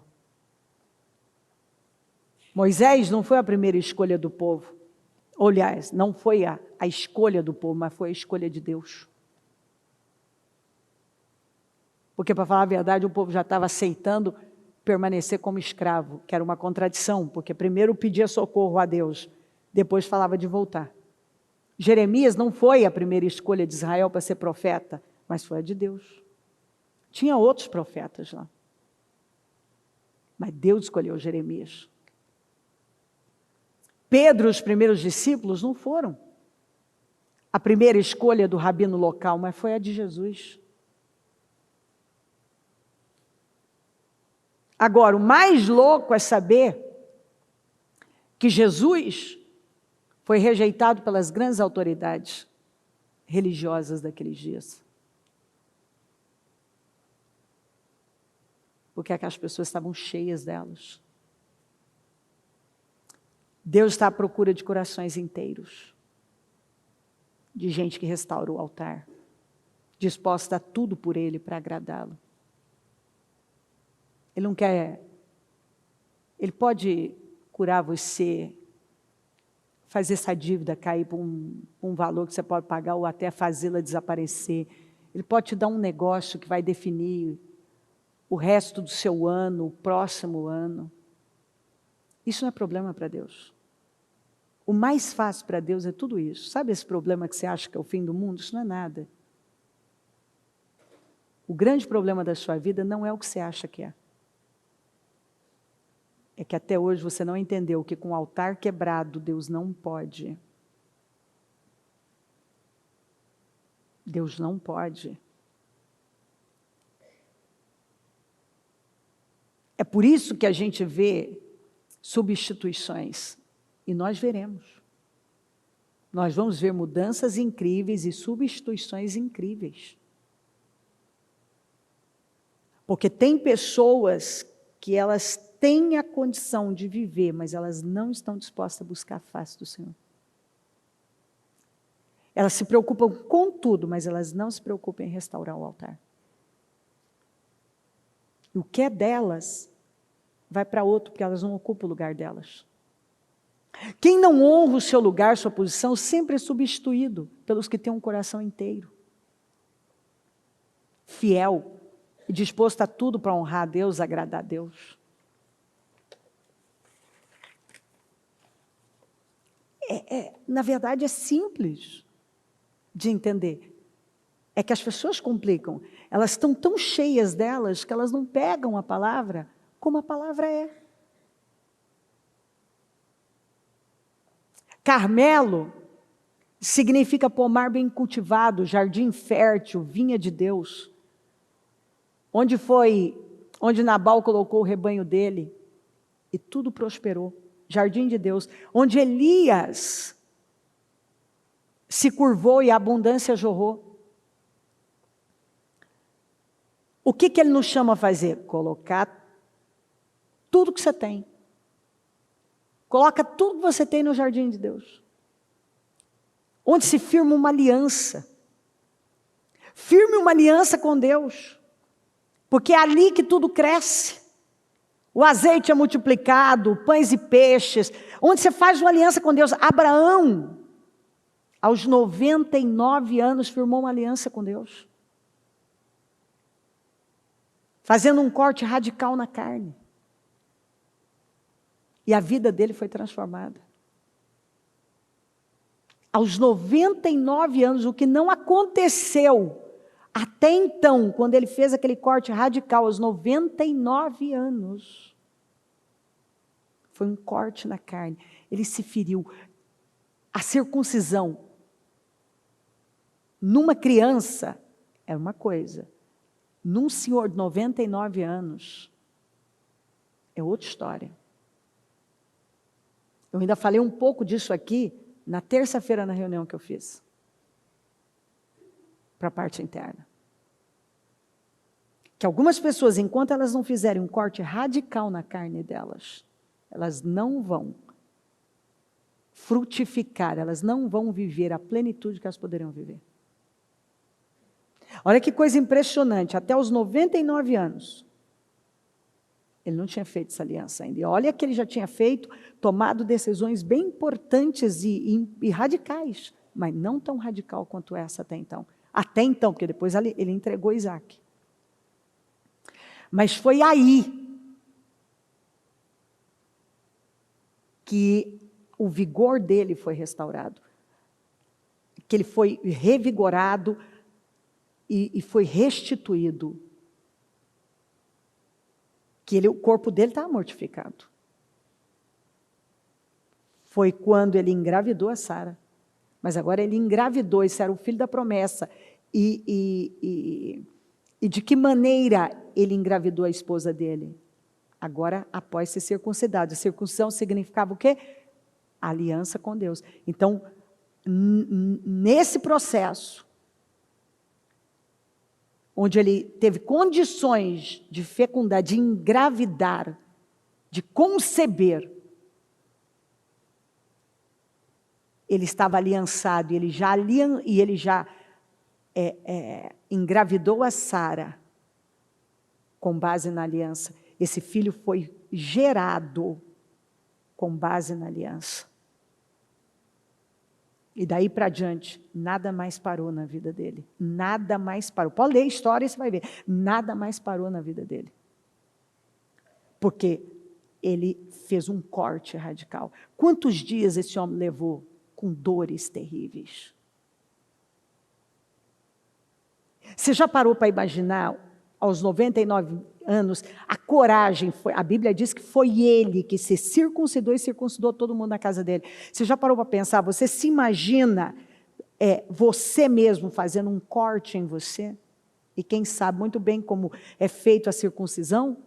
Moisés não foi a primeira escolha do povo. Aliás, não foi a escolha do povo, mas foi a escolha de Deus. Porque, para falar a verdade, o povo já estava aceitando permanecer como escravo, que era uma contradição, porque primeiro pedia socorro a Deus, depois falava de voltar. Jeremias não foi a primeira escolha de Israel para ser profeta, mas foi a de Deus. Tinha outros profetas lá. Mas Deus escolheu Jeremias. Pedro, os primeiros discípulos, não foram a primeira escolha do rabino local, mas foi a de Jesus. Agora, o mais louco é saber que Jesus foi rejeitado pelas grandes autoridades religiosas daqueles dias. Porque aquelas pessoas estavam cheias delas. Deus está à procura de corações inteiros, de gente que restaura o altar, disposta a tudo por Ele para agradá-lo. Ele não quer, Ele pode curar você, fazer essa dívida cair para um valor que você pode pagar ou até fazê-la desaparecer. Ele pode te dar um negócio que vai definir o resto do seu ano, o próximo ano. Isso não é problema para Deus. O mais fácil para Deus é tudo isso. Sabe esse problema que você acha que é o fim do mundo? Isso não é nada. O grande problema da sua vida não é o que você acha que é. É que até hoje você não entendeu que com o altar quebrado, Deus não pode. Deus não pode. É por isso que a gente vê substituições. E nós veremos. Nós vamos ver mudanças incríveis e substituições incríveis. Porque tem pessoas que elas têm a condição de viver, mas elas não estão dispostas a buscar a face do Senhor. Elas se preocupam com tudo, mas elas não se preocupam em restaurar o altar. E o que é delas vai para outro, porque elas não ocupam o lugar delas. Quem não honra o seu lugar, sua posição, sempre é substituído pelos que têm um coração inteiro, fiel e disposto a tudo para honrar a Deus, agradar a Deus. Na verdade, é simples de entender. É que as pessoas complicam. Elas estão tão cheias delas que elas não pegam a palavra como a palavra é. Carmelo significa pomar bem cultivado, jardim fértil, vinha de Deus. Onde Nabal colocou o rebanho dele e tudo prosperou. Jardim de Deus. Onde Elias se curvou e a abundância jorrou. O que ele nos chama a fazer? Colocar tudo que você tem. Coloca tudo que você tem no jardim de Deus. Onde se firma uma aliança. Firme uma aliança com Deus. Porque é ali que tudo cresce. O azeite é multiplicado, pães e peixes. Onde você faz uma aliança com Deus. Abraão, aos 99 anos, firmou uma aliança com Deus. Fazendo um corte radical na carne. E a vida dele foi transformada. Aos 99 anos, o que não aconteceu Até então, quando ele fez aquele corte radical aos 99 anos, foi um corte na carne. Ele se feriu. A circuncisão numa criança é uma coisa. Num senhor de 99 anos, é outra história. Eu ainda falei um pouco disso aqui na terça-feira na reunião que eu fiz. Para a parte interna. Que algumas pessoas, enquanto elas não fizerem um corte radical na carne delas, elas não vão frutificar, elas não vão viver a plenitude que elas poderiam viver. Olha que coisa impressionante, até os 99 anos, ele não tinha feito essa aliança ainda. E olha que ele já tinha feito, tomado decisões bem importantes e radicais, mas não tão radical quanto essa até então. Até então, porque depois ele entregou Isaac. Mas foi aí que o vigor dele foi restaurado. Que ele foi revigorado e foi restituído. Que o corpo dele estava mortificado. Foi quando ele engravidou a Sara. Mas agora ele engravidou, esse era o filho da promessa. E de que maneira ele engravidou a esposa dele? Agora, após ser circuncidado. A circuncisão significava o quê? A aliança com Deus. Então, nesse processo, onde ele teve condições de fecundar, de engravidar, de conceber, ele estava aliançado, e ele já engravidou a Sara com base na aliança. Esse filho foi gerado com base na aliança. E daí para diante, nada mais parou na vida dele. Nada mais parou. Pode ler a história e você vai ver. Nada mais parou na vida dele. Porque ele fez um corte radical. Quantos dias esse homem levou com dores terríveis? Você já parou para imaginar, aos 99 anos, a coragem, a Bíblia diz que foi ele que se circuncidou e circuncidou todo mundo na casa dele. Você já parou para pensar, você se imagina você mesmo fazendo um corte em você? E quem sabe muito bem como é feito a circuncisão,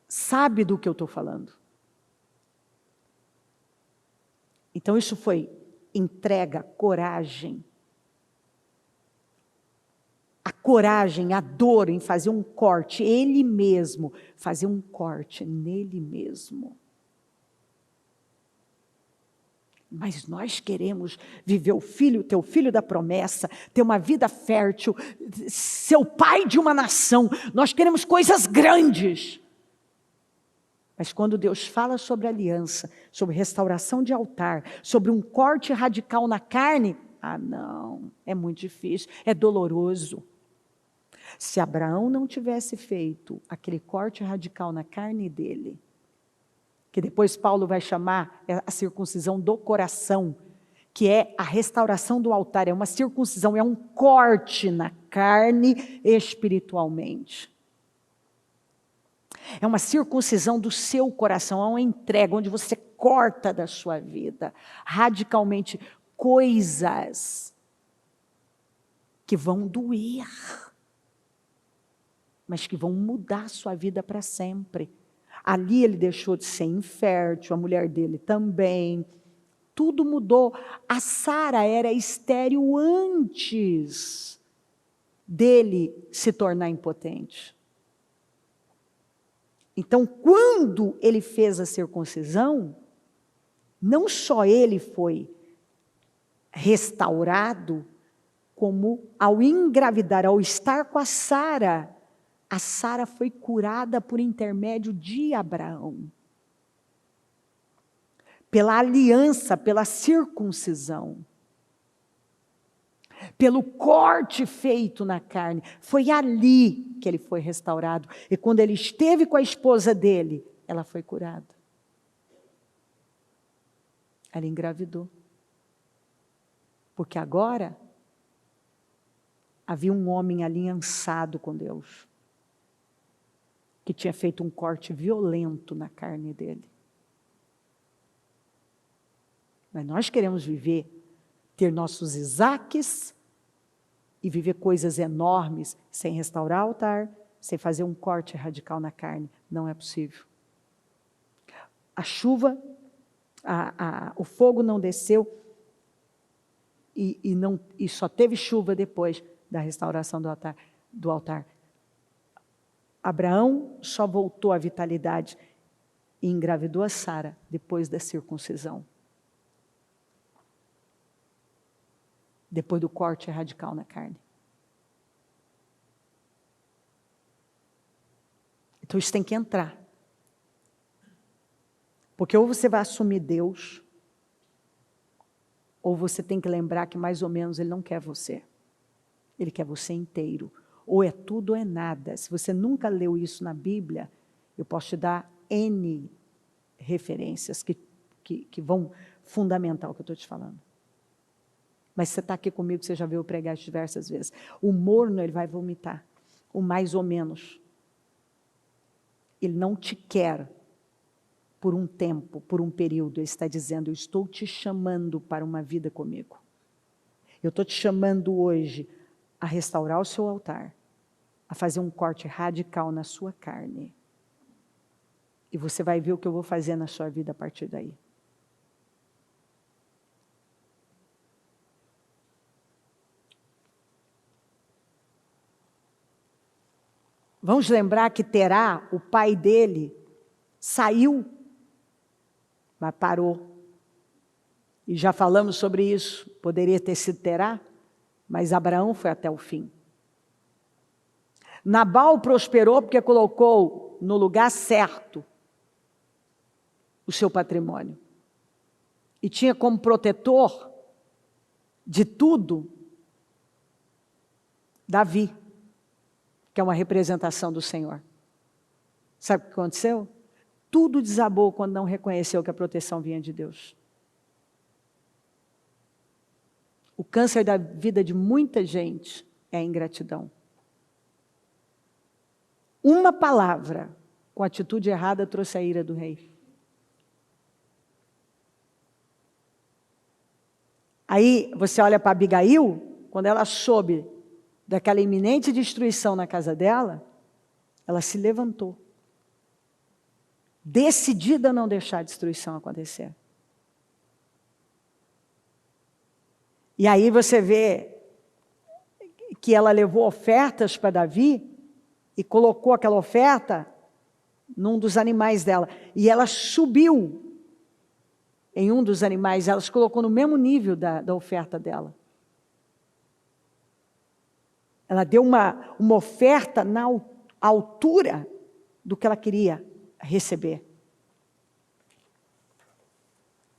sabe do que eu estou falando. Então isso foi entrega, coragem. A coragem, a dor em fazer um corte, ele mesmo, fazer um corte nele mesmo. Mas nós queremos viver teu filho da promessa, ter uma vida fértil, ser o pai de uma nação. Nós queremos coisas grandes. Mas quando Deus fala sobre aliança, sobre restauração de altar, sobre um corte radical na carne, não, é muito difícil, é doloroso. Se Abraão não tivesse feito aquele corte radical na carne dele, que depois Paulo vai chamar a circuncisão do coração, que é a restauração do altar, é uma circuncisão, é um corte na carne espiritualmente. É uma circuncisão do seu coração, é uma entrega onde você corta da sua vida, radicalmente, coisas que vão doer, mas que vão mudar a sua vida para sempre. Ali ele deixou de ser infértil, a mulher dele também. Tudo mudou. A Sara era estéril antes dele se tornar impotente. Então, quando ele fez a circuncisão, não só ele foi restaurado, como ao engravidar, ao estar com a Sara foi curada por intermédio de Abraão. Pela aliança, pela circuncisão. Pelo corte feito na carne. Foi ali que ele foi restaurado. E quando ele esteve com a esposa dele, ela foi curada. Ela engravidou. Porque agora, Havia um homem aliançado com Deus, que tinha feito um corte violento na carne dele. Mas nós queremos viver, ter nossos Isaques e viver coisas enormes sem restaurar o altar, sem fazer um corte radical na carne. Não é possível. A chuva, o fogo não desceu e só teve chuva depois da restauração do altar. Abraão só voltou à vitalidade e engravidou a Sara depois da circuncisão. Depois do corte radical na carne. Então isso tem que entrar. Porque ou você vai assumir Deus, ou você tem que lembrar que mais ou menos Ele não quer você. Ele quer você inteiro. Ou é tudo ou é nada. Se você nunca leu isso na Bíblia, eu posso te dar N referências que vão fundamentar o que eu estou te falando. Mas você está aqui comigo, você já viu eu pregar diversas vezes. O morno, ele vai vomitar. O mais ou menos. Ele não te quer por um tempo, por um período. Ele está dizendo, eu estou te chamando para uma vida comigo. Eu estou te chamando hoje a restaurar o seu altar, a fazer um corte radical na sua carne. E você vai ver o que eu vou fazer na sua vida a partir daí. Vamos lembrar que Terá, o pai dele, saiu, mas parou. E já falamos sobre isso. Poderia ter sido Terá, mas Abraão foi até o fim. Nabal prosperou porque colocou no lugar certo o seu patrimônio. E tinha como protetor de tudo Davi, que é uma representação do Senhor. Sabe o que aconteceu? Tudo desabou quando não reconheceu que a proteção vinha de Deus. O câncer da vida de muita gente é a ingratidão. Uma palavra com atitude errada trouxe a ira do rei. Aí você olha para Abigail, quando ela soube daquela iminente destruição na casa dela, ela se levantou, decidida a não deixar a destruição acontecer. E aí você vê que ela levou ofertas para Davi e colocou aquela oferta num dos animais dela. E ela subiu em um dos animais, ela se colocou no mesmo nível da oferta dela. Ela deu uma oferta na altura do que ela queria receber.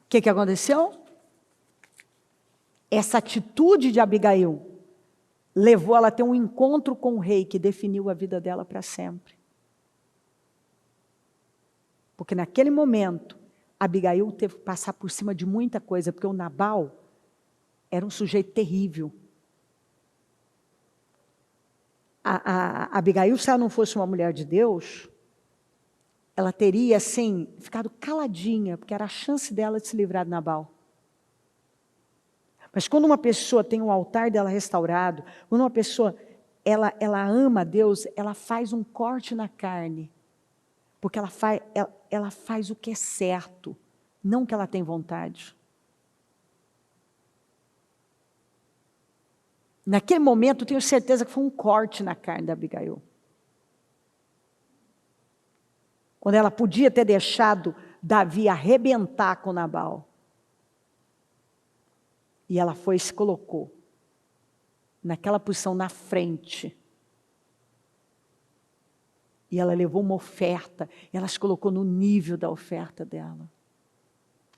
O que aconteceu? Essa atitude de Abigail levou ela a ter um encontro com o rei que definiu a vida dela para sempre. Porque naquele momento, Abigail teve que passar por cima de muita coisa, porque o Nabal era um sujeito terrível. A Abigail, se ela não fosse uma mulher de Deus, ela teria, assim, ficado caladinha, porque era a chance dela de se livrar de Nabal. Mas quando uma pessoa tem o altar dela restaurado, quando uma pessoa ela ama a Deus, ela faz um corte na carne, porque ela faz o que é certo, não o que ela tem vontade. Naquele momento, eu tenho certeza que foi um corte na carne da Abigail. Quando ela podia ter deixado Davi arrebentar com Nabal. E ela foi e se colocou naquela posição na frente. E ela levou uma oferta, e ela se colocou no nível da oferta dela.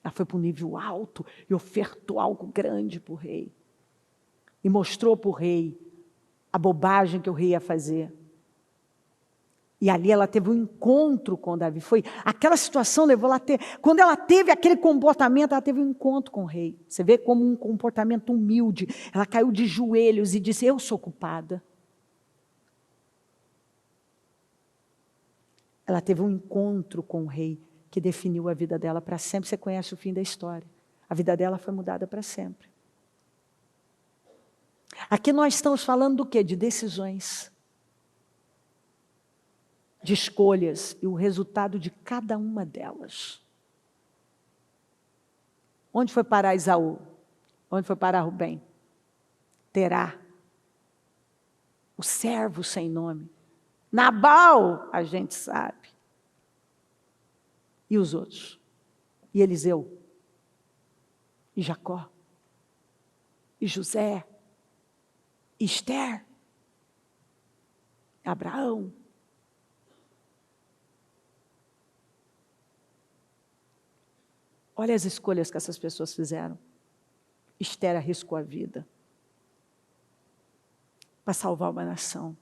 Ela foi para um nível alto e ofertou algo grande para o rei. E mostrou para o rei a bobagem que o rei ia fazer. E ali ela teve um encontro com Davi. Foi aquela situação levou ela a ter. Quando ela teve aquele comportamento, ela teve um encontro com o rei. Você vê como um comportamento humilde. Ela caiu de joelhos e disse: eu sou culpada. Ela teve um encontro com o rei que definiu a vida dela para sempre. Você conhece o fim da história. A vida dela foi mudada para sempre. Aqui nós estamos falando do quê? De decisões. De escolhas e o resultado de cada uma delas. Onde foi parar Esaú? Onde foi parar Rubem? Terá. O servo sem nome. Nabal, a gente sabe. E os outros? E Eliseu? E Jacó? E José? E Esther? Abraão? Olha as escolhas que essas pessoas fizeram. Esther arriscou a vida para salvar uma nação.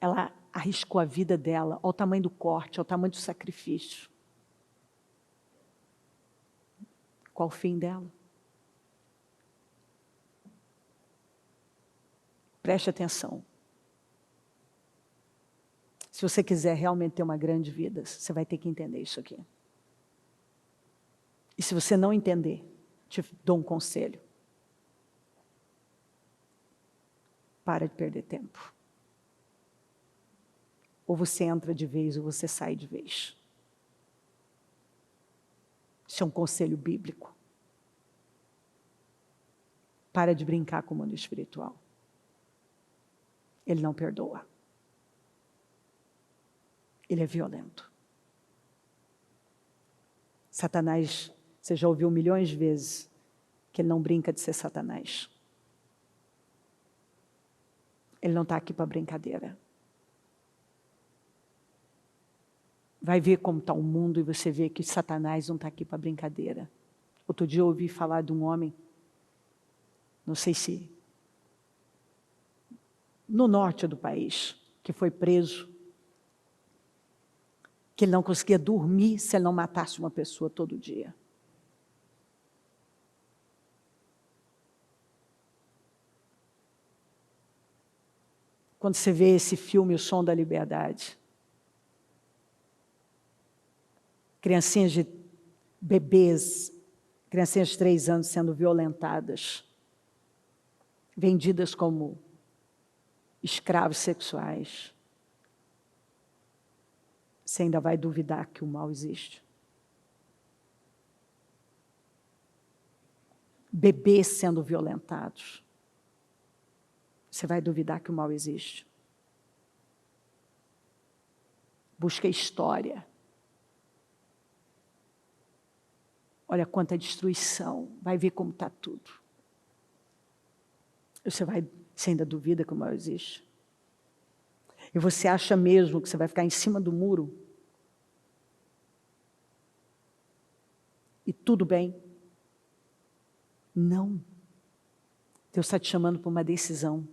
Ela arriscou a vida dela, ao tamanho do corte, ao tamanho do sacrifício. Qual o fim dela? Preste atenção. Se você quiser realmente ter uma grande vida, você vai ter que entender isso aqui. E se você não entender, te dou um conselho. Para de perder tempo. Ou você entra de vez ou você sai de vez. Isso é um conselho bíblico. Para de brincar com o mundo espiritual. Ele não perdoa. Ele é violento. Satanás, você já ouviu milhões de vezes que ele não brinca de ser Satanás. Ele não está aqui para brincadeira. Vai ver como está o mundo e você vê que Satanás não está aqui para brincadeira. Outro dia eu ouvi falar de um homem, não sei se no norte do país, que foi preso, que ele não conseguia dormir se ele não matasse uma pessoa todo dia. Quando você vê esse filme, O Som da Liberdade, criancinhas de bebês, criancinhas de 3 anos sendo violentadas, vendidas como escravos sexuais. Você ainda vai duvidar que o mal existe? Bebês sendo violentados. Você vai duvidar que o mal existe? Busca a história. Olha quanta destruição. Vai ver como está tudo. Você ainda duvida que o mal existe? E você acha mesmo que você vai ficar em cima do muro? E tudo bem? Não. Deus está te chamando para uma decisão.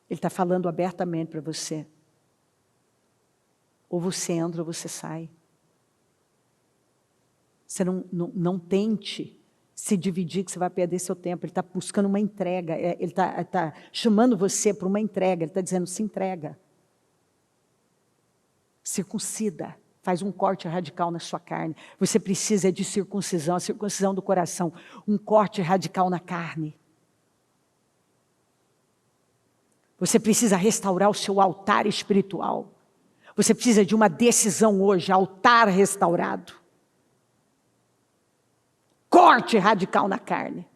Ele está falando abertamente para você. Ou você entra ou você sai. Você não tente se dividir, que você vai perder seu tempo. Ele está buscando uma entrega. Ele está chamando você para uma entrega. Ele está dizendo, se entrega. Circuncida. Faz um corte radical na sua carne. Você precisa de circuncisão, a circuncisão do coração. Um corte radical na carne. Você precisa restaurar o seu altar espiritual. Você precisa de uma decisão hoje, altar restaurado. Corte radical na carne.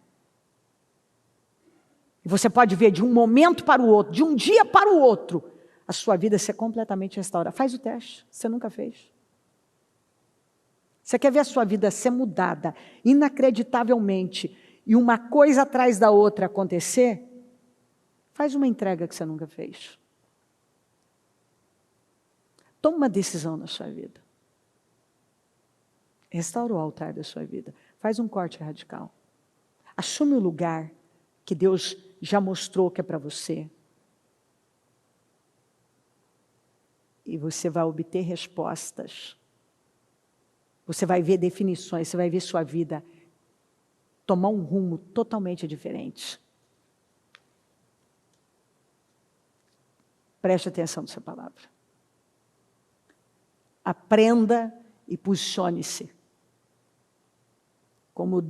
E você pode ver de um momento para o outro, de um dia para o outro, a sua vida ser completamente restaurada. Faz o teste, você nunca fez. Você quer ver a sua vida ser mudada inacreditavelmente e uma coisa atrás da outra acontecer? Faz uma entrega que você nunca fez. Toma uma decisão na sua vida. Restaura o altar da sua vida. Faz um corte radical. Assume o lugar que Deus já mostrou que é para você. E você vai obter respostas. Você vai ver definições, você vai ver sua vida tomar um rumo totalmente diferente. Preste atenção nessa palavra. Aprenda e posicione-se. Como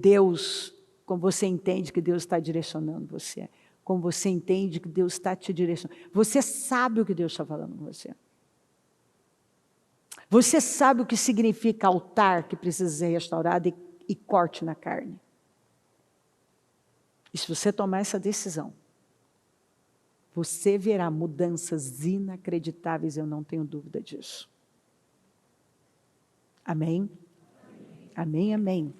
você entende que Deus está direcionando você. Como você entende que Deus está te direcionando. Você sabe o que Deus está falando com você. Você sabe o que significa altar que precisa ser restaurado e corte na carne. E se você tomar essa decisão, você verá mudanças inacreditáveis, eu não tenho dúvida disso. Amém? Amém, amém.